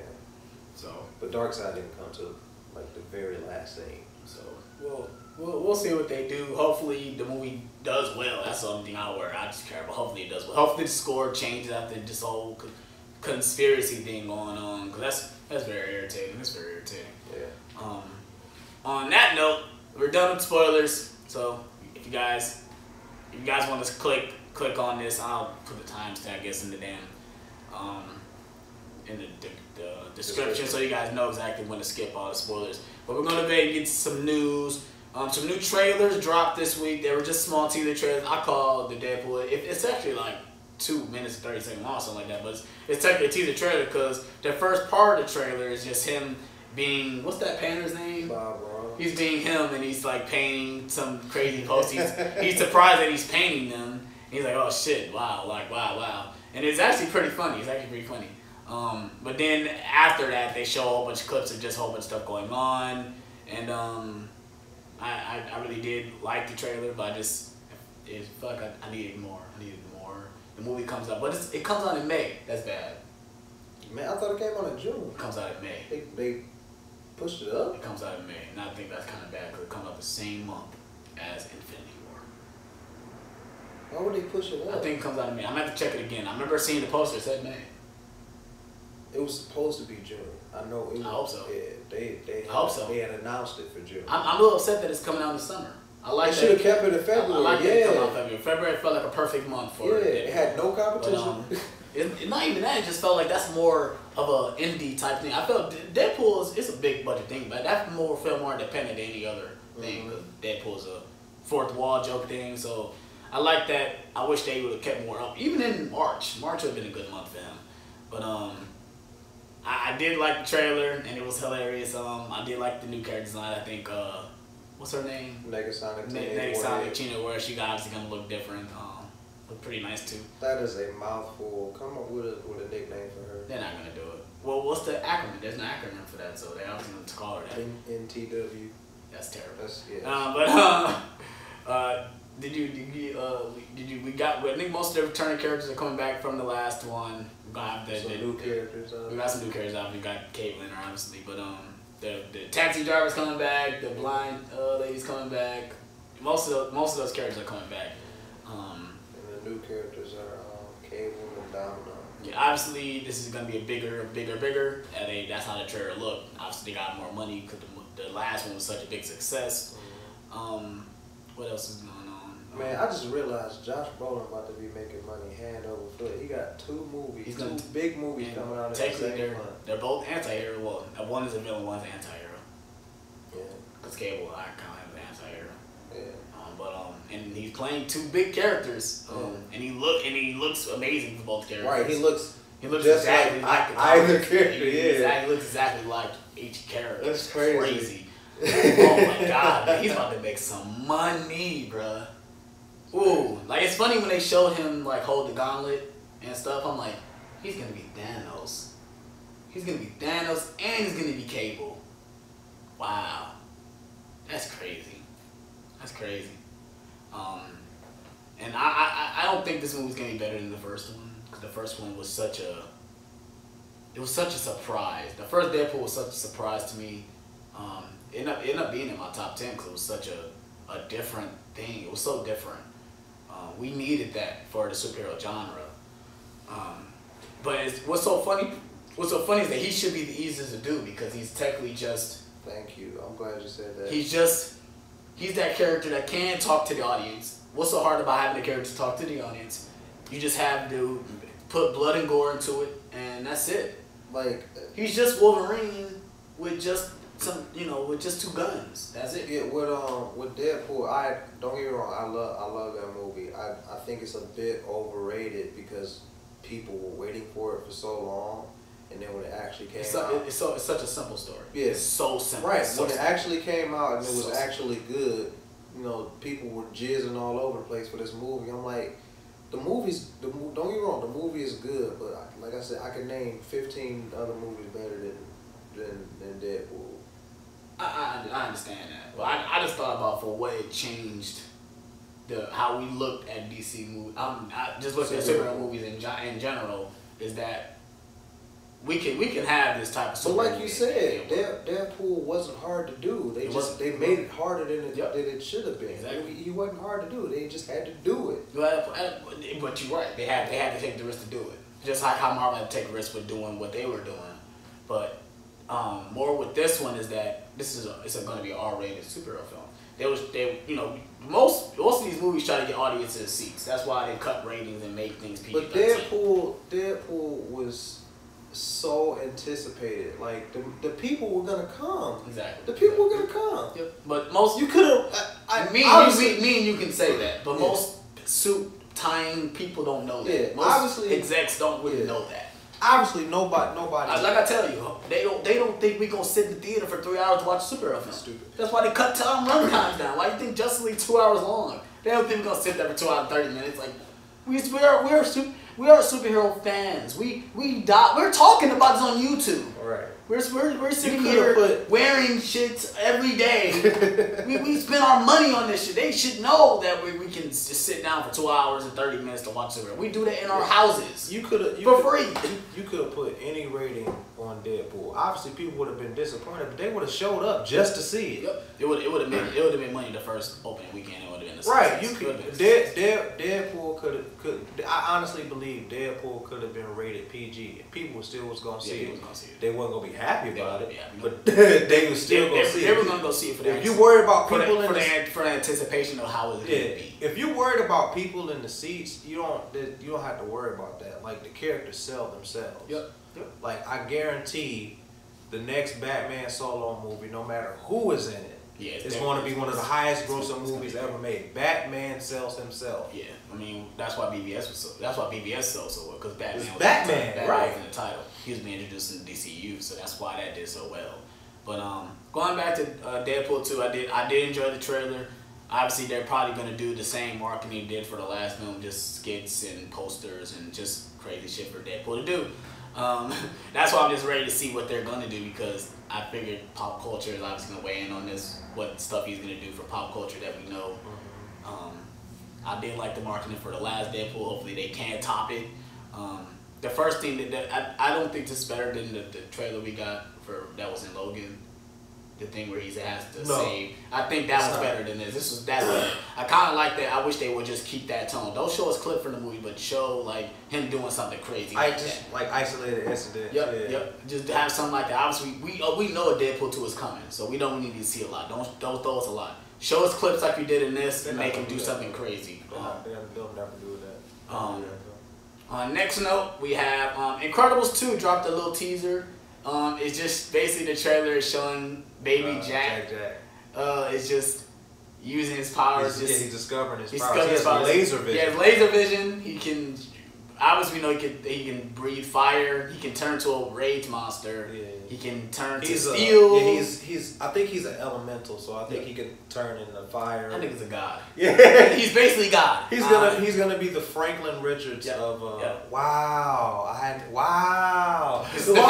So, but Darkseid didn't come to like the very last scene. So we'll see what they do. Hopefully the movie does well. That's the only thing I just care about. Hopefully it does well. Hopefully the score changes after this whole conspiracy thing going on, because that's very irritating. It's very irritating. Yeah. On that note, we're done with spoilers. So if you guys want to click on this, I'll put the timestamp, I guess, in the damn in the description, so you guys know exactly when to skip all the spoilers. But we're gonna go ahead and get some news. Some new trailers dropped this week. They were just small teaser trailers. I call the Deadpool. It's actually like 2 minutes and 30 seconds long, something like that. But it's technically a teaser trailer because the first part of the trailer is just him being, what's that painter's name? Bob Ross. He's being him, and he's like painting some crazy posts. He's surprised that he's painting them. And he's like, oh shit, wow, like wow. And it's actually pretty funny. It's actually pretty funny. But then after that, they show a whole bunch of clips of just a whole bunch of stuff going on. And I really did like the trailer, but I needed more. The movie comes out, but it comes out in May. That's bad. Man, I thought it came out in June. It comes out in May. They pushed it up? It comes out in May, and I think that's kind of bad because it comes out the same month as Infinity War. Why would they push it up? I think it comes out in May. I'm going to have to check it again. I remember seeing the poster. It said May. It was supposed to be June. I know it was. I hope so. Yeah, I hope so. They had announced it for June. I'm a little upset that it's coming out in the summer. I like they should have kept it in February. I like that it come out in February. February felt like a perfect month for it. It had no competition. But, it's not even that. It just felt like that's more of a indie type thing. I felt Deadpool is a big budget thing, but that felt more independent than any other thing. Because Deadpool's a fourth wall joke thing. So I like that. I wish they would have kept more up. Even in March would have been a good month for him. But I did like the trailer, and it was hilarious. I did like the new character design. I think what's her name? Negasonic Tina, where she obviously gonna look different. Look pretty nice too. That is a mouthful. Come up with a nickname for her. They're not gonna do it. Well, what's the acronym? There's an acronym for that, so they obviously gonna call her that. NTW. That's terrible. That's I think most of the returning characters are coming back from the last one. We're gonna have some new characters. We got some new characters out. We got Kate Leonard, obviously, but the taxi driver's coming back. The blind lady's coming back. Most of those characters are coming back. And the new characters are Cable and Domino. Yeah, obviously this is gonna be a bigger. And that's how the trailer looked. Obviously they got more money because the last one was such a big success. What else is going on? Man, I just realized Josh Brolin about to be making money hand over foot. He got two big movies coming out in the same month. They're both anti-hero. Well, one is a villain, one's an anti-hero. Yeah. Because Cable, I kind of have an anti-hero. Yeah. And he's playing two big characters. And he looks amazing for both characters. Right. He looks just exactly like either character. He looks exactly like each character. That's crazy. Oh my god, man, he's about to make some money, bruh. Ooh, like it's funny when they showed him like hold the gauntlet and stuff. I'm like, he's gonna be Thanos. He's gonna be Thanos and he's gonna be Cable. Wow, that's crazy. That's crazy. And I don't think this movie's gonna be better than the first one because the first one was such a surprise. The first Deadpool was such a surprise to me. It ended up being in my top 10 because it was such a different thing. It was so different. We needed that for the superhero genre. But what's so funny is that he should be the easiest to do because he's technically just... Thank you. I'm glad you said that. He's that character that can talk to the audience. What's so hard about having a character talk to the audience? You just have to put blood and gore into it, and that's it. Like... He's just Wolverine with just... with just two guns. That's it. Yeah, with Deadpool, don't get me wrong, I love that movie. I think it's a bit overrated because people were waiting for it for so long, and then when it actually came out, it's such a simple story. Yeah, it's so simple. Right. So when it actually came out and it was so actually good, people were jizzing all over the place for this movie. I'm like, don't get me wrong, the movie is good, but like I said, I can name 15 other movies better than Deadpool. I understand that, but I just thought about for what it changed, how we looked at DC movies. I just looking at superhero movies in general is that we can have this type of. So like you said, Deadpool wasn't hard to do. They made it harder than it should have been. Exactly. He wasn't hard to do. They just had to do it. But you're right. They had to take the risk to do it. Just like how Marvel had to take a risk with doing what they were doing. But more with this one is that it's going to be an R-rated superhero film. Most of these movies try to get audiences seats. That's why they cut ratings and make things PG. But Deadpool was so anticipated. Like the people were gonna come. Exactly. The people were gonna come. Yep. But most you could have. Me and you can say that. But most suit tying people don't know that. Yeah. Most Obviously, execs don't really know that. Obviously, nobody. Like I tell you, they don't think we gonna sit in the theater for 3 hours to watch a superhero film. Stupid. That's why they cut time run times down. Why you think Justice League 2 hours long? They don't think we gonna sit there for 2 hours and 30 minutes. Like we are superhero fans. We're talking about this on YouTube. Right. We're sitting here wearing shit every day. we spend our money on this shit. They should know that we can just sit down for 2 hours and 30 minutes to watch superhero. We do that in our houses. You could have for free. You could have put any rating on Deadpool. Obviously, people would have been disappointed, but they would have showed up just to see it. Yep. It would have made money the first opening weekend. It would have been the right. success. You could Deadpool could. I honestly believe Deadpool could have been rated PG. People still was gonna see it. They wasn't gonna be happy about it, but they was still gonna see it. They were gonna go see it for that. If you worried about people for the anticipation of how it would be. If you worried about people in the seats, you don't have to worry about that. Like the characters sell themselves. Yep. Like I guarantee, the next Batman solo movie, no matter who is in it, it's going to be one of the highest grossing movies ever made. Batman sells himself. Yeah, I mean that's why BVS sold so well because Batman was Batman right in the title. He was being introduced in the DCU, so that's why that did so well. But going back to Deadpool 2, I did enjoy the trailer. Obviously, they're probably going to do the same marketing they did for the last film, just skits and posters and just crazy shit for Deadpool to do. That's why I'm just ready to see what they're going to do because I figured pop culture is obviously going to weigh in on this, what stuff he's going to do for pop culture that we know. I did like the marketing for the last Deadpool. Hopefully they can top it. The first thing I don't think this is better than the trailer we got that was in Logan. The thing where he has to save. I think that was better than this. I kind of like that. I wish they would just keep that tone. Don't show us clip from the movie, but show like him doing something crazy. Like isolated incident. Yep. Just have something like that. Obviously, we know a Deadpool 2 is coming, so we don't need to see a lot. Don't throw us a lot. Show us clips like you did in this and make him do something crazy. They'll never do that. Next note, we have Incredibles 2 dropped a little teaser. It's just basically the trailer is showing baby Jack. It's just using his powers. He's discovering his powers. He has laser vision. He has laser vision. He can, obviously we know he can breathe fire. He can turn to a rage monster. Yeah. He can turn to steel. I think he's an elemental, so I think he can turn into fire. I think he's a god. Yeah, he's basically God. He's gonna be the Franklin Richards of. Wow, This is the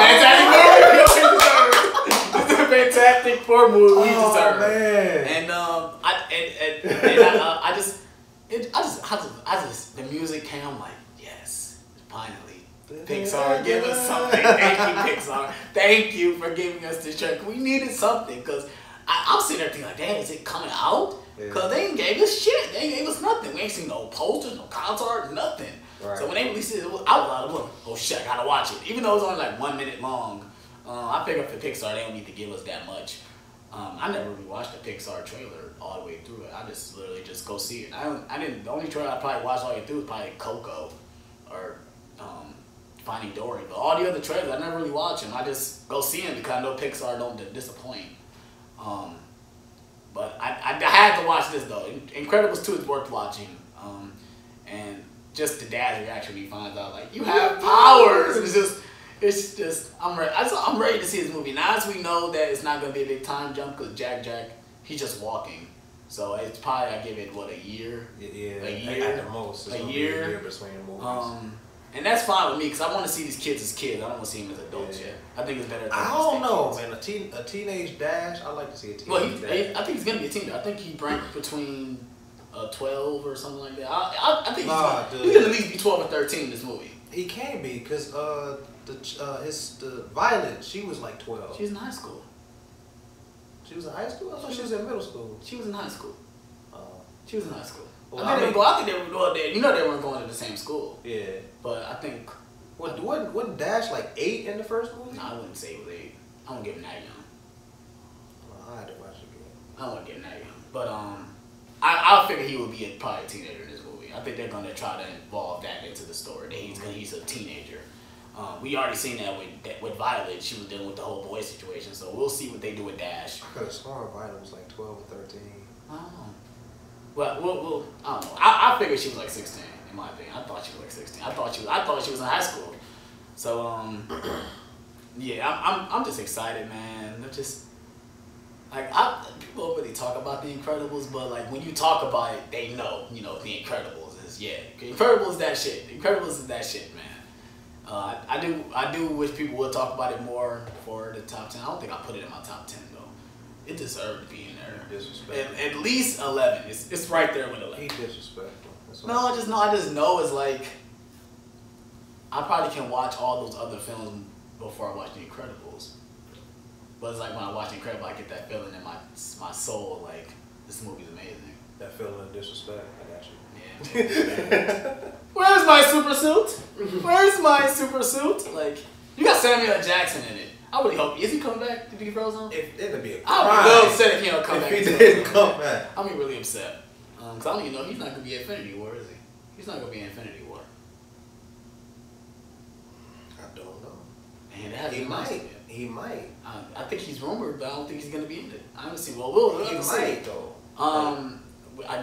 Fantastic Four movie. Oh man! And I just the music came. I'm like, yes, finally. Pixar, give us something. Thank you, Pixar. Thank you for giving us this trailer. We needed something because I'm sitting there thinking like, damn, is it coming out? Because they ain't gave us shit. They ain't gave us nothing. We ain't seen no posters, no concept art, nothing. Right. So when they released it, I was like, oh shit, I gotta watch it. Even though it's only like 1 minute long, I figured for Pixar, they don't need to give us that much. I never really watched the Pixar trailer all the way through it. I just literally just go see it. The only trailer I probably watched all the way through was probably Coco or Finding Dory. But all the other trailers, I never really watch them. I just go see them because I know Pixar don't disappoint. But I had to watch this though. Incredibles 2 is worth watching. And just the dad's reaction when he finds out like you have powers. It's just I'm ready to see this movie. Now as we know that it's not gonna be a big time jump because Jack he's just walking. So it's probably I give it what, a year? Yeah, a year at the most. It's a gonna year. Be a year between movies. And that's fine with me because I want to see these kids as kids. I don't want to see them as adults Yeah. yet. I think it's better. I don't know, man. A teenage Dash. I like to see a teenage Dash. I think he's gonna be a teenager. I think he ranked between 12 or something like that. I think he's gonna at least be 12 or 13 in this movie. He can be because the Violet, she was like 12. She was in high school. She was in high school. I thought she was in middle school. She was in high school. She was in high school. Well, I think they were going there. You know they weren't going to the same school. Yeah. But I think. Wasn't Dash like 8 in the first movie? No, I wouldn't say it was 8. I wouldn't give him that young. I had to watch it again. I wouldn't give him that young. But I figure he would be probably a teenager in this movie. I think they're gonna try to involve that into the story. That he's a teenager. We already seen that with Violet. She was dealing with the whole boy situation. So we'll see what they do with Dash. I could have sworn Violet was like 12 or 13. I don't know. Well, I don't know. I figured she was like 16. In my opinion, I thought she was like 16. I thought she was in high school. So yeah, I'm just excited, man. They're just like people don't really talk about The Incredibles, but like when you talk about it, they know. You know, The Incredibles is Incredibles is that shit. The Incredibles is that shit, man. I do wish people would talk about it more for the top 10. I don't think I put it in my top 10 though. It deserved to be in there. Disrespectful. At least 11. It's right there with 11. He disrespectful. No, I just know it's like I probably can watch all those other films before I watch The Incredibles. But it's like when I watch The Incredibles, I get that feeling in my soul, like this movie's amazing. That feeling of disrespect. I got you. Yeah. Where's my super suit? Where's my super suit? Like you got Samuel L. Jackson in it. I really hope. Is he coming back to be Frozone? It'd be a crime. I'll be real upset if he don't come back. If he didn't come back. I'll be really upset. Because I don't even know. He's not going to be Infinity War, is he? He's not going to be Infinity War. I don't know. And he might. He might. I think he's rumored, but I don't think he's going to be in it. Honestly, well, we'll he see. Might, though.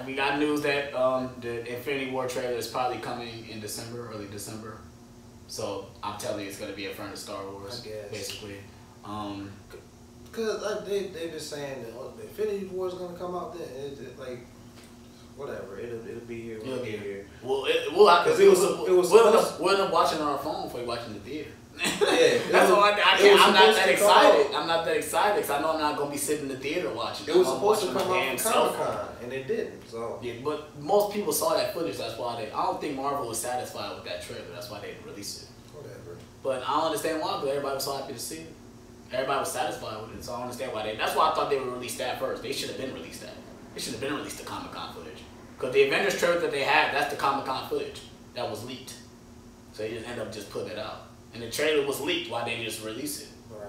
We got news that the Infinity War trailer is probably coming in December, early December. So I'm telling you, it's going to be in front of Star Wars, I guess. basically. Because they just saying that the Infinity War is going to come out then. Like, whatever. It'll be here. It'll be here. Well, we'll end up watching on our phone before we watch in the theater. Yeah, that's why I'm not that excited. I'm not that excited because I know I'm not going to be sitting in the theater watching. It was supposed to come out for Comic-Con, and it didn't. So yeah, but most people saw that footage. That's why I don't think Marvel was satisfied with that trailer. That's why they didn't release it. Whatever. But I don't understand why. But everybody was so happy to see it. Everybody was satisfied with it, so I don't understand why that's why I thought they would release that first. They should have been released that. They should have been released the Comic-Con footage. Because the Avengers trailer that they had, that's the Comic-Con footage that was leaked. So they just end up just putting it out. And the trailer was leaked. Why they just release it? Right.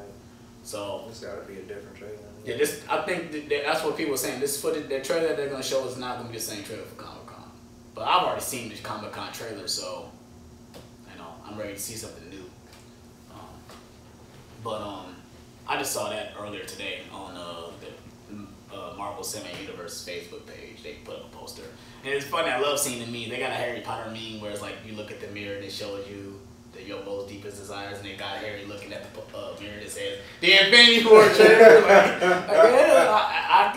So it's got to be a different trailer. Yeah, I think that's what people are saying. This footage, the trailer they're going to show is not going to be the same trailer for Comic-Con. But I've already seen the Comic-Con trailer, so I'm ready to see something new. I just saw that earlier today on the Marvel Cinematic Universe Facebook page. They put up a poster. And it's funny, I love seeing the meme. They got a Harry Potter meme where it's like you look at the mirror and it shows you the Yobo's deepest desires, and they got Harry looking at the mirror that says, The Infinity War trailer.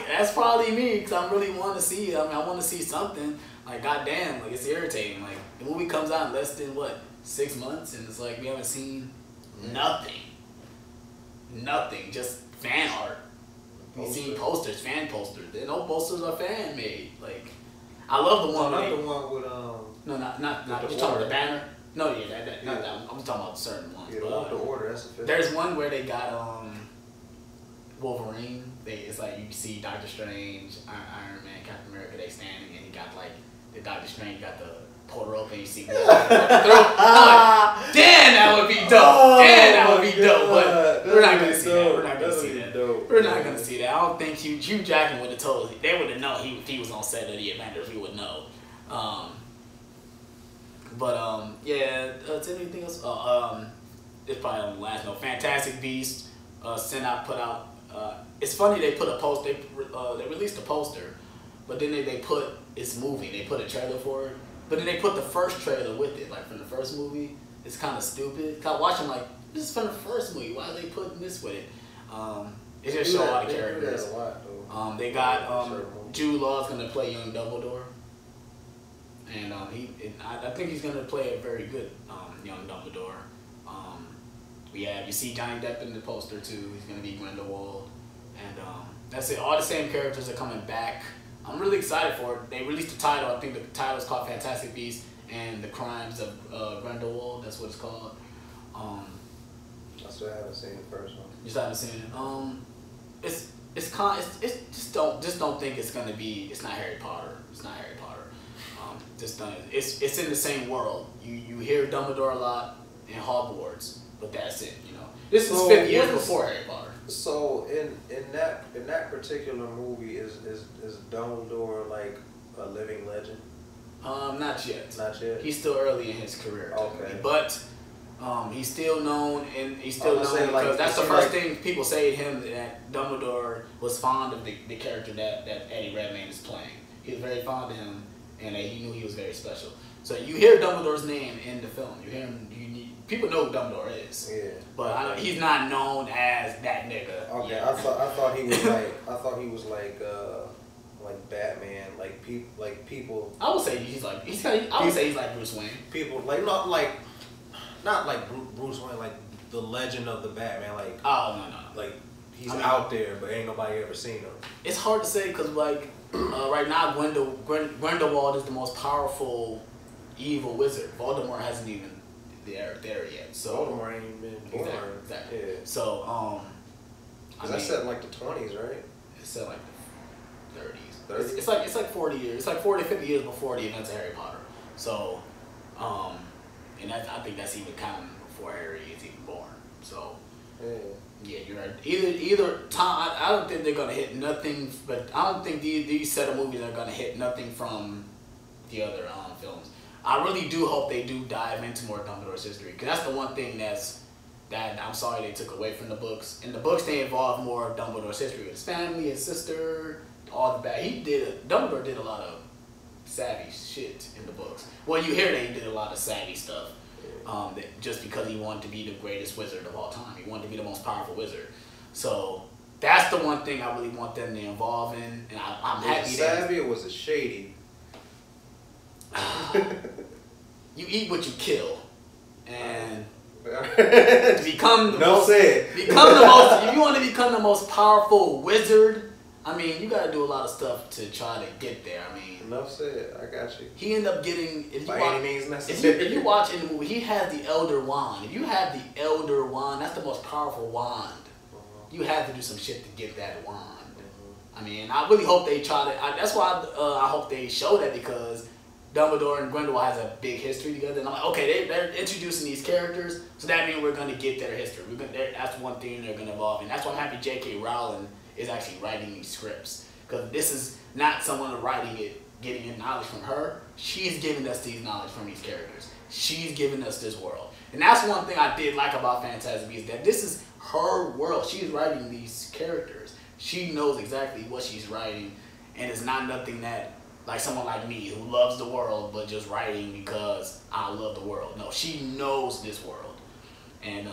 That's probably me, because I really want to see it. I mean, I want to see something. Like, goddamn, like, it's irritating. Like, the movie comes out in less than, 6 months, and it's like we haven't seen nothing. Nothing, just fan art. We've seen posters, fan posters. No posters are fan made. Like, I love the one. Not the one with No, not. You talking about the banner? No, yeah, not that one. I'm talking about certain ones. Yeah, the order. That's official. There's one where they got Wolverine. It's like you see Doctor Strange, Iron Man, Captain America. They standing, and he got like the Doctor Strange got the portal open. You see, damn, that would be dope. Damn, that would be dope. But we're not gonna see that. We're not gonna see that. We're not gonna see that. I don't think Hugh Jackman would have told us. They would have known if he was on set of the Avengers. We would know. Yeah. Is there anything else? It's probably on the last note. Fantastic Beasts. Sent out, put out. It's funny they put a post. They released a poster, but then they put it's moving. They put a trailer for it, but then they put the first trailer with it, like from the first movie. It's kind of stupid. I watch them like this is from the first movie. Why are they putting this with it? It just show a lot of They do characters. that a lot, though. They got Jude Law's gonna play young Dumbledore, and I think he's gonna play a very good young Dumbledore. You see Johnny Depp in the poster too. He's gonna be Grindelwald, and that's it. All the same characters are coming back. I'm really excited for it. They released the title. I think the title is called Fantastic Beasts and the Crimes of Grindelwald. That's what it's called. I still haven't seen the first one. You still haven't seen it. Just don't think it's gonna be. It's not Harry Potter. It's not Harry Potter. It's in the same world. You hear Dumbledore a lot in Hogwarts, but that's it. You know, this is 50 years before Harry Potter. So in that particular movie, is Dumbledore like a living legend? Not yet. Not yet. He's still early in his career. Okay. But he's still known, and he's still known because like, that's the first thing people say to him, that Dumbledore was fond of the character that Eddie Redmayne is playing. He was very fond of him, and he knew he was very special. So you hear Dumbledore's name in the film. You hear him. People know who Dumbledore is. Yeah. But he's not known as that nigga. Okay. Yeah. I thought he was like Batman, like people. I would say he's like Bruce Wayne. People not like Bruce Wayne, like the legend of the Batman, like No. like he's out there, but ain't nobody ever seen him. It's hard to say because right now Grindelwald is the most powerful evil wizard. Voldemort hasn't even there yet. So Voldemort ain't even been born. Exactly. Yeah. So that's set in like the 20s, right? It's set like the 30s. It's like 40 years. It's like 40, 50 years before the events of Harry Potter. So and I think that's even counting before Harry is even born. So yeah, you're right. Either time. I don't think they're gonna hit nothing. But I don't think these set of movies are gonna hit nothing from the other films. I really do hope they do dive into more Dumbledore's history, because that's the one thing that I'm sorry they took away from the books. In the books, they involve more of Dumbledore's history with his family, his sister, all the bad. Dumbledore did a lot of savvy shit in the books. Well, you hear that he did a lot of savvy stuff. Just because he wanted to be the greatest wizard of all time. He wanted to be the most powerful wizard. So that's the one thing I really want them to involve in, and I'm happy. Was it savvy or was it shady? You eat what you kill, and become the most. If you want to become the most powerful wizard, I mean, you got to do a lot of stuff to try to get there. I mean, enough said. I got you. He ended up getting, any means necessary. If you watch in the movie, he has the Elder Wand. If you have the Elder Wand, that's the most powerful wand. You have to do some shit to get that wand. I mean, I really hope they try to. That's why I hope they show that, because Dumbledore and Grindelwald has a big history together, and I'm like, okay, they're introducing these characters, so that means we're gonna get their history. That's one thing they're gonna evolve in. That's why I'm happy J.K. Rowling is actually writing these scripts, because this is not someone writing it, getting in knowledge from her. She's giving us these knowledge from these characters. She's giving us this world, and that's one thing I did like about Fantastic Beasts, that this is her world. She's writing these characters. She knows exactly what she's writing, and it's not nothing that, like someone like me who loves the world but just writing because I love the world. No, she knows this world. And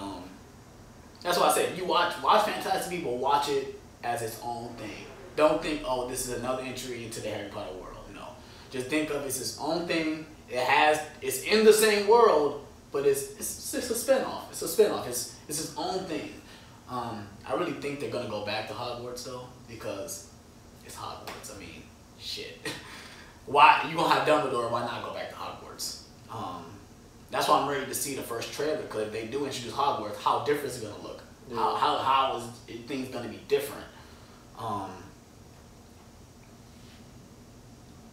that's why I said, you watch Fantastic Beasts, but watch it as its own thing. Don't think, oh, this is another entry into the Harry Potter world. No. Just think of it as its own thing. It's in the same world, but it's a spinoff. It's a spinoff. It's its own thing. I really think they're gonna go back to Hogwarts though, because it's Hogwarts. I mean, shit. Why you gonna have Dumbledore? Why not go back to Hogwarts? That's why I'm ready to see the first trailer, because if they do introduce Hogwarts, how different is it gonna look? Yeah. How is things gonna be different?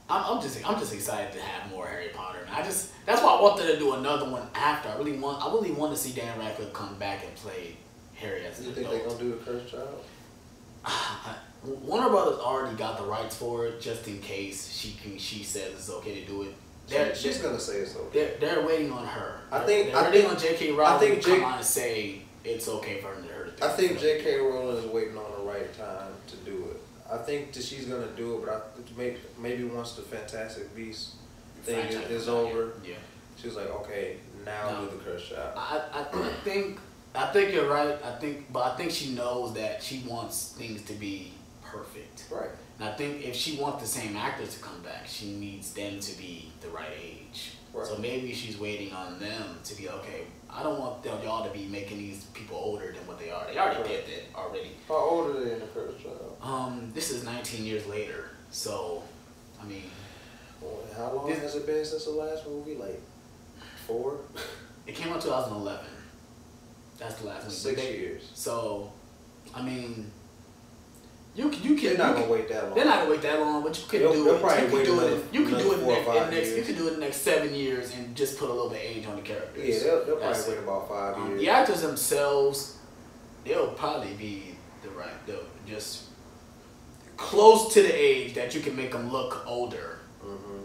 I'm just excited to have more Harry Potter. And that's why I wanted to do another one after. I really want to see Dan Radcliffe come back and play Harry as an adult. You think they're gonna do the Cursed Child? Warner Brothers already got the rights for it, just in case she says it's okay to do it. She's gonna say it's okay. They're waiting on her. They're waiting on J.K. Rowling to come on and say it's okay for her to do it. I think J.K. Rowling is waiting on the right time to do it. I think that she's gonna do it, but maybe once the Fantastic Beasts thing is over, yeah, she's like, okay, now do the Cursed Child. I think I think you're right. But I think she knows that she wants things to be perfect. Right. And I think if she wants the same actors to come back, she needs them to be the right age. Right. So maybe she's waiting on them to be okay. I don't want y'all to be making these people older than what they are. They already did that already. How old are they in the Cursed Child? This is 19 years later. So, I mean. Well, how long has it been since the last movie? Like 4? It came out 2011. That's the last one. 6 years. So, I mean. You can. They're not gonna wait that long. They're not gonna wait that long, but you could do it. You can do it in the next 7 years and just put a little bit of age on the characters. Yeah, they'll probably wait about 5 years. The actors themselves, they'll probably be they'll just close to the age that you can make them look older. Mm-hmm.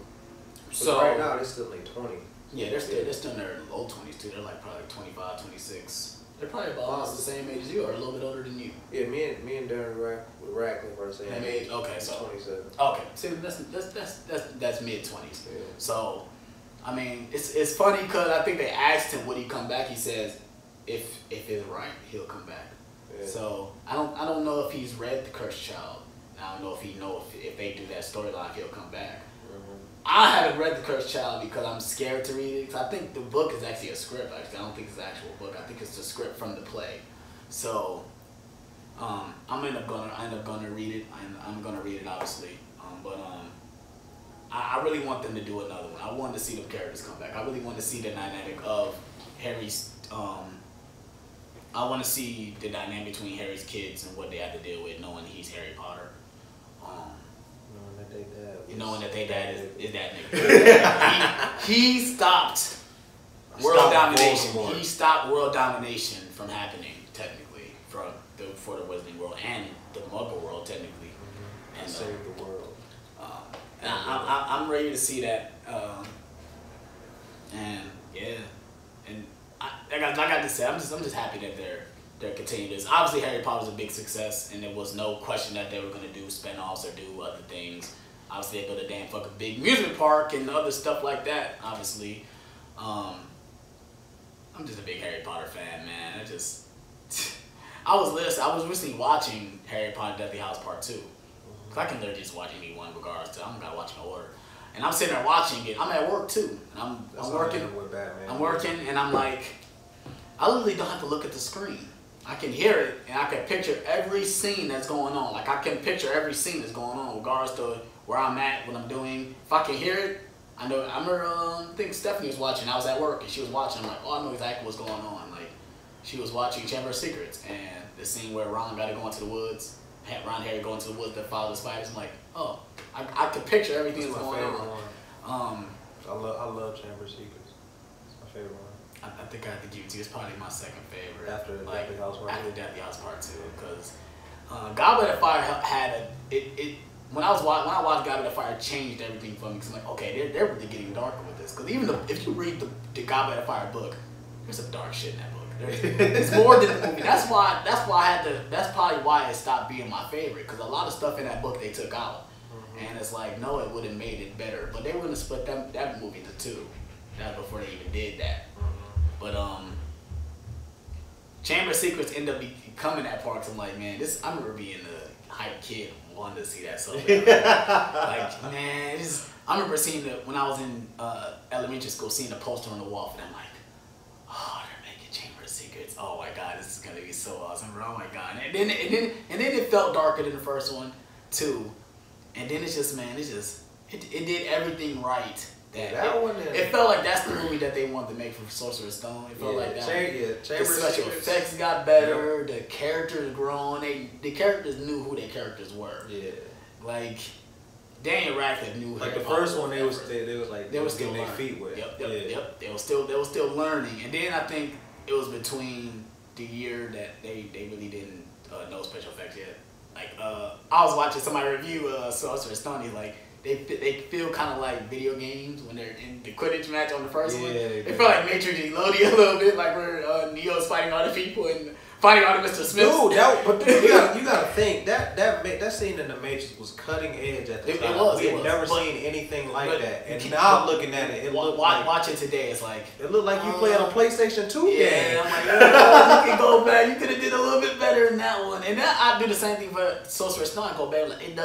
So right now they're still like 20. Yeah, they're still in their low 20s too. They're like probably 25, 26. They're probably about almost the same age as you, or a little bit older than you. Yeah, me and Darren Radcliffe are the same age. Okay, so 27. Okay, see, that's mid 20s. Yeah. So, I mean, it's funny because I think they asked him would he come back. He says, if it's right, he'll come back. Yeah. So I don't know if he's read The Cursed Child. I don't know if he if they do that storyline, he'll come back. I haven't read The Cursed Child because I'm scared to read it. Because I think the book is actually a script. Actually, I don't think it's an actual book. I think it's the script from the play. So, I'm end up gonna read it. I'm gonna read it obviously. I really want them to do another one. I want to see the characters come back. I really want to see the dynamic of Harry's. I want to see the dynamic between Harry's kids and what they have to deal with, knowing he's Harry Potter. Knowing that they dad is that nigga. he stopped world domination. He stopped world domination from happening, technically, for the Wizarding world and the Muggle world, technically. And save the world. And I'm ready to see that. And yeah, and like I got to say, I'm just happy that they're continuing this. Obviously, Harry Potter's a big success, and there was no question that they were going to do spinoffs or do other things. Obviously, they built a damn fucking big amusement park and other stuff like that, obviously. I'm just a big Harry Potter fan, man. I was recently watching Harry Potter Deathly Hallows Part 2. Cause I can literally just watch any one regardless to, I don't gotta watch in order. And I'm sitting there watching it. I'm at work too. And I'm working. I'm working and I'm like, I literally don't have to look at the screen. I can hear it and I can picture every scene that's going on. Like I can picture every scene that's going on regardless to where I'm at, what I'm doing. If I can hear it, I know. I remember, I think Stephanie was watching. I was at work and she was watching. I'm like, oh, I know exactly what's going on. Like, she was watching Chamber of Secrets and the scene where Ron got to go into the woods. Ron and Harry go into the woods to follow the spiders. I'm like, oh, I could picture everything that's going on. I love Chamber of Secrets. It's my favorite one. I think I have to give it to you. It's probably my second favorite. After Deathly Hallows Part 2. After Deathly Hallows Part 2, because Goblet of Fire had when I watched Goblet of Fire, it changed everything for me. Cause I'm like, okay, they're really getting darker with this. Cause even if you read the Goblet of Fire book, there's some dark shit in that book. It's more than the movie. That's why I had to. That's probably why it stopped being my favorite. Cause a lot of stuff in that book they took out, and it's like, no, it would have made it better. But they wouldn't have split that movie into two. That before they even did that. But Chamber of Secrets ended up becoming that part. So I'm like, man, I remember being a hype kid, wanting to see that stuff. Like, man, I remember seeing when I was in elementary school, seeing the poster on the wall, and I'm like, oh, they're making Chamber of Secrets. Oh my god, this is gonna be so awesome. Oh my god, and then it felt darker than the first one too, and then it's just, man, it did everything right. It felt like that's the movie that they wanted to make for Sorcerer's Stone. It felt like that. The special effects got better. The characters grown. The characters knew who their characters were. Yeah. Like Daniel Radcliffe knew. Like the first one, they was still their feet wet. Yep. They were still learning. And then I think it was between the year that they really didn't know special effects yet. Like I was watching somebody review Sorcerer's Stone. He's like, they feel kind of like video games when they're in the Quidditch match on the first one. It felt like Matrix Elodie a little bit, like where Neo's fighting all the people and fighting all the Mr. Smiths. Dude, but you gotta think that scene in the Matrix was cutting edge at the time. We had never seen anything like that. And now looking at it, watch it today. It's like it looked like you playing a PlayStation 2 game. Yeah, I'm like, oh, you can go back. You could have did a little bit better in that one. And then I do the same thing for Sorcerer Stone. Go back. Like, it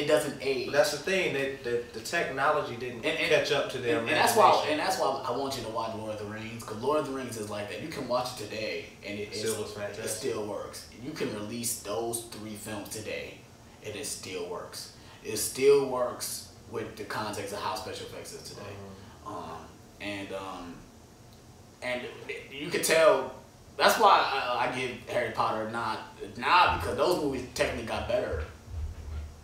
doesn't age. But that's the thing. The technology didn't catch up to their imagination. And that's why I want you to watch Lord of the Rings, because Lord of the Rings is like that. You can watch it today, and it still works. You can release those 3 films today, and it still works. It still works with the context of how special effects is today. And you can tell. That's why I give Harry Potter not because those movies technically got better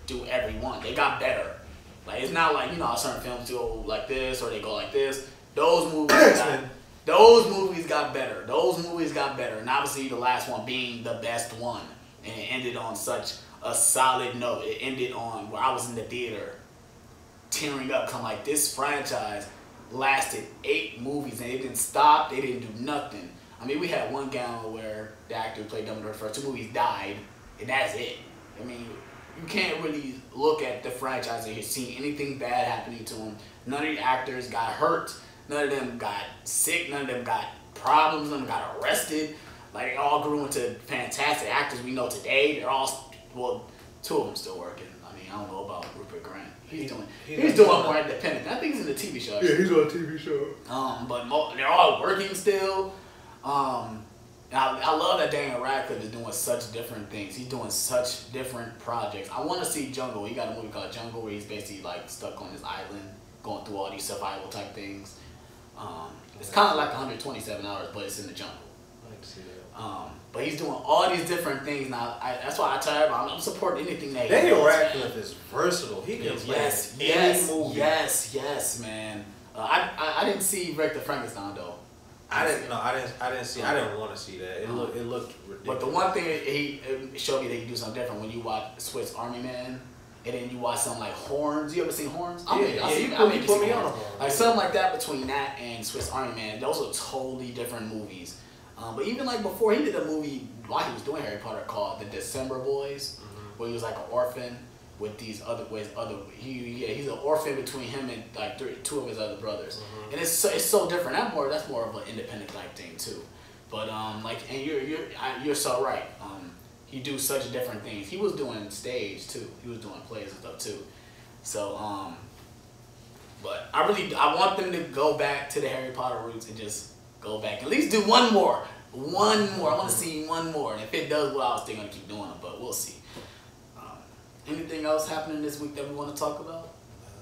through every one. They got better. Like, it's not like, certain films go like this or they go like this. Those movies got better. Those movies got better. And obviously the last one being the best one. And it ended on such a solid note. It ended on where I was in the theater tearing up. 'Cause I'm like, this franchise lasted 8 movies and it didn't stop. They didn't do nothing. I mean, we had one gown where the actor who played Dumbledore the first 2 movies died, and that's it. I mean, you can't really look at the franchise and see anything bad happening to them. None of the actors got hurt. None of them got sick. None of them got problems. None of them got arrested. Like, they all grew into fantastic actors we know today. They're all, well, 2 of them still working. I mean, I don't know about Rupert Grint. He's doing more independent. I think he's in the TV show. Yeah, he's on a TV show. But they're all working still. I love that Daniel Radcliffe is doing such different things. He's doing such different projects. I want to see Jungle. He got a movie called Jungle where he's basically like stuck on this island, going through all these survival type things. It's kind of like 127 hours, but it's in the jungle. I like to see that. But he's doing all these different things now. That's why I tell everybody I'm supporting anything that he does. Daniel Radcliffe is versatile. He can play any movie. Yes, man. I didn't see Victor Frankenstein though. I didn't want to see that. It looked ridiculous. But the one thing he showed me that he do something different when you watch Swiss Army Man, and then you watch something like Horns. You ever seen Horns? You put me on. Like something like that between that and Swiss Army Man. Those are totally different movies. But even like before, he did a movie while he was doing Harry Potter called The December Boys, where he was like an orphan with these he's an orphan between him and like 2 of his other brothers, and it's so different. That's more of an independent type thing too. But you're so right. He do such different things. He was doing stage too. He was doing plays and stuff too. So but I want them to go back to the Harry Potter roots and just go back. At least do one more. I want to see one more. And if it does well, I'm still gonna keep doing it. But we'll see. Anything else happening this week that we want to talk about?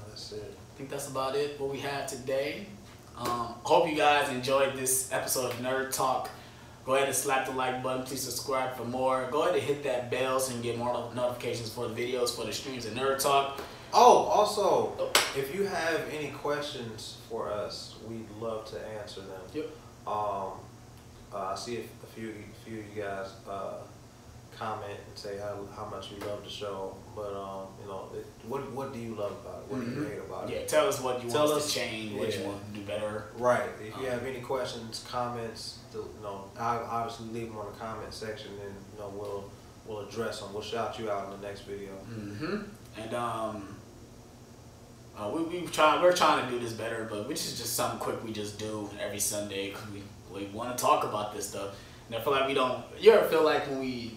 That's it. I think that's about it. What we have today. Hope you guys enjoyed this episode of Nerd Talk. Go ahead and slap the like button. Please subscribe for more. Go ahead and hit that bell so you can get more notifications for the videos, for the streams of Nerd Talk. Oh, also, if you have any questions for us, we'd love to answer them. Yep. I see a few of you guys comment and say how much you love the show, but what do you love about it? What do you hate about it? Yeah, tell us what you want us to change, what you want to do better. Right. If you have any questions, comments, I'll obviously leave them on the comment section, and we'll address them. We'll shout you out in the next video. And we're trying to do this better, but which is just something quick we just do every Sunday because we want to talk about this stuff. And I feel like we don't. You ever feel like when we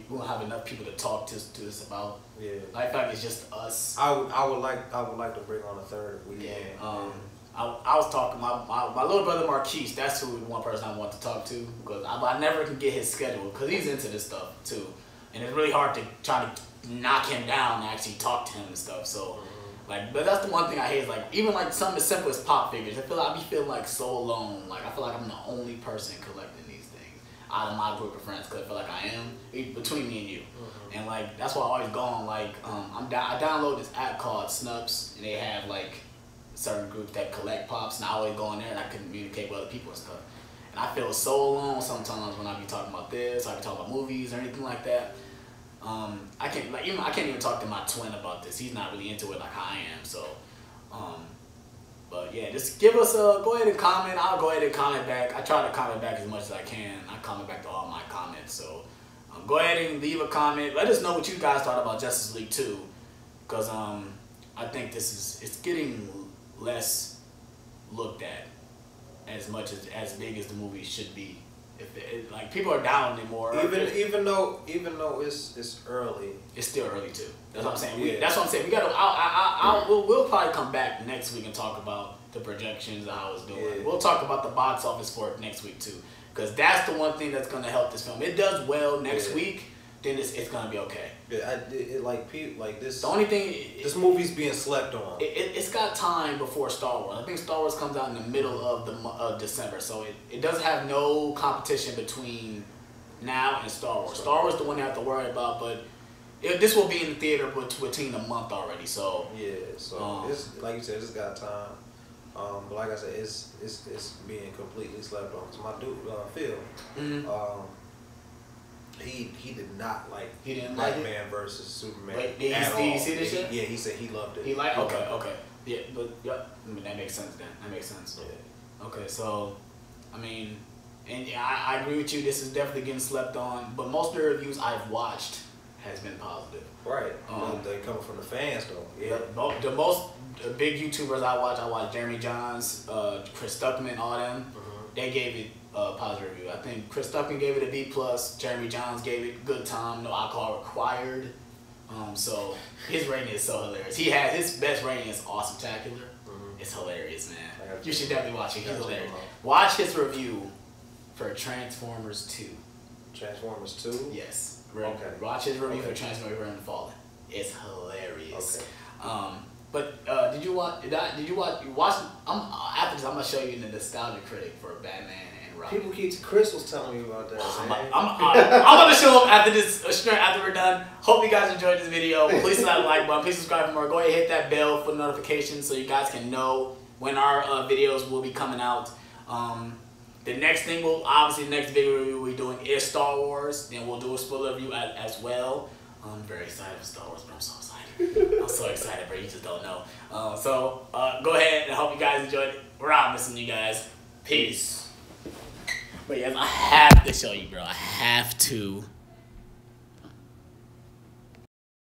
don't have enough people to talk to us about? Yeah. I feel like it's just us. I would like to bring on a third if we can. I was talking my little brother Marquise. That's who one person I want to talk to because I never can get his schedule because he's into this stuff too, and it's really hard to try to knock him down and actually talk to him and stuff. So. But that's the one thing I hate is even something as simple as pop figures. I be feeling like so alone. Like I feel like I'm the only person collecting these things out of my group of friends. Cause I feel like I am between me and you. And that's why I always go on. I download this app called Snups, and they have certain groups that collect pops, and I always go in there and I communicate with other people and stuff. And I feel so alone sometimes when I be talking about this, I be talking about movies or anything like that. I can't even talk to my twin about this. He's not really into it like I am. So, but yeah, just give us go ahead and comment. I'll go ahead and comment back. I try to comment back as much as I can. I comment back to all my comments. So, Go ahead and leave a comment. Let us know what you guys thought about Justice League 2, because I think it's getting less looked at as much as big as the movie should be. If like people are down it more. Even though it's early, it's still early too. That's what I'm saying. That's what I'm saying. We gotta. We'll probably come back next week and talk about the projections and how it's doing. Yeah. We'll talk about the box office for it next week too, because that's the one thing that's gonna help this film. It does well next week, then it's gonna be okay. Yeah, like this. The only thing, this movie's being slept on. It's got time before Star Wars. I think Star Wars comes out in the middle of December, so it does have no competition between now and Star Wars. Star Wars is the one you have to worry about, but this will be in the theater within a month already. So yeah, so it's like you said, it's got time. But like I said, it's being completely slept on. Cause my dude, Phil, he did not like Batman versus Superman. Wait, did you see this shit? Yeah, he said he loved it. He liked okay. Yeah, but I mean, that makes sense then. That makes sense. Yeah. Okay, so I mean, and I agree with you. This is definitely getting slept on. But most of the reviews I've watched has been positive. Right. They coming from the fans though. Yeah. The most big YouTubers I watch Jeremy Johns, Chris Stuckman, all them. They gave it a positive review. I think Chris Stuckman gave it a B+. Jeremy Johns gave it good time, no alcohol required. So his rating is so hilarious. He has his best rating is Awesome-tacular. It's hilarious, man. You should definitely watch it. He's hilarious. Watch his review for Transformers 2. Transformers 2? Yes. Okay. Watch his review for Transformers Reign of Fallen. It's hilarious. Okay. But did you watch? After this, I'm gonna show you the nostalgia critic for Batman and Robin. Chris was telling me about that. I'm gonna show him after this. After we're done. Hope you guys enjoyed this video. Please slap the like button. Please subscribe for more. Go ahead and hit that bell for notifications so you guys can know when our videos will be coming out. The next thing the next video review we're doing is Star Wars. Then we'll do a spoiler review as well. I'm very excited for Star Wars, but I'm so excited. I'm so excited, bro. You just don't know. So go ahead and I hope you guys enjoyed it. We're out missing you guys. Peace. But yes, I have to show you, bro. I have to.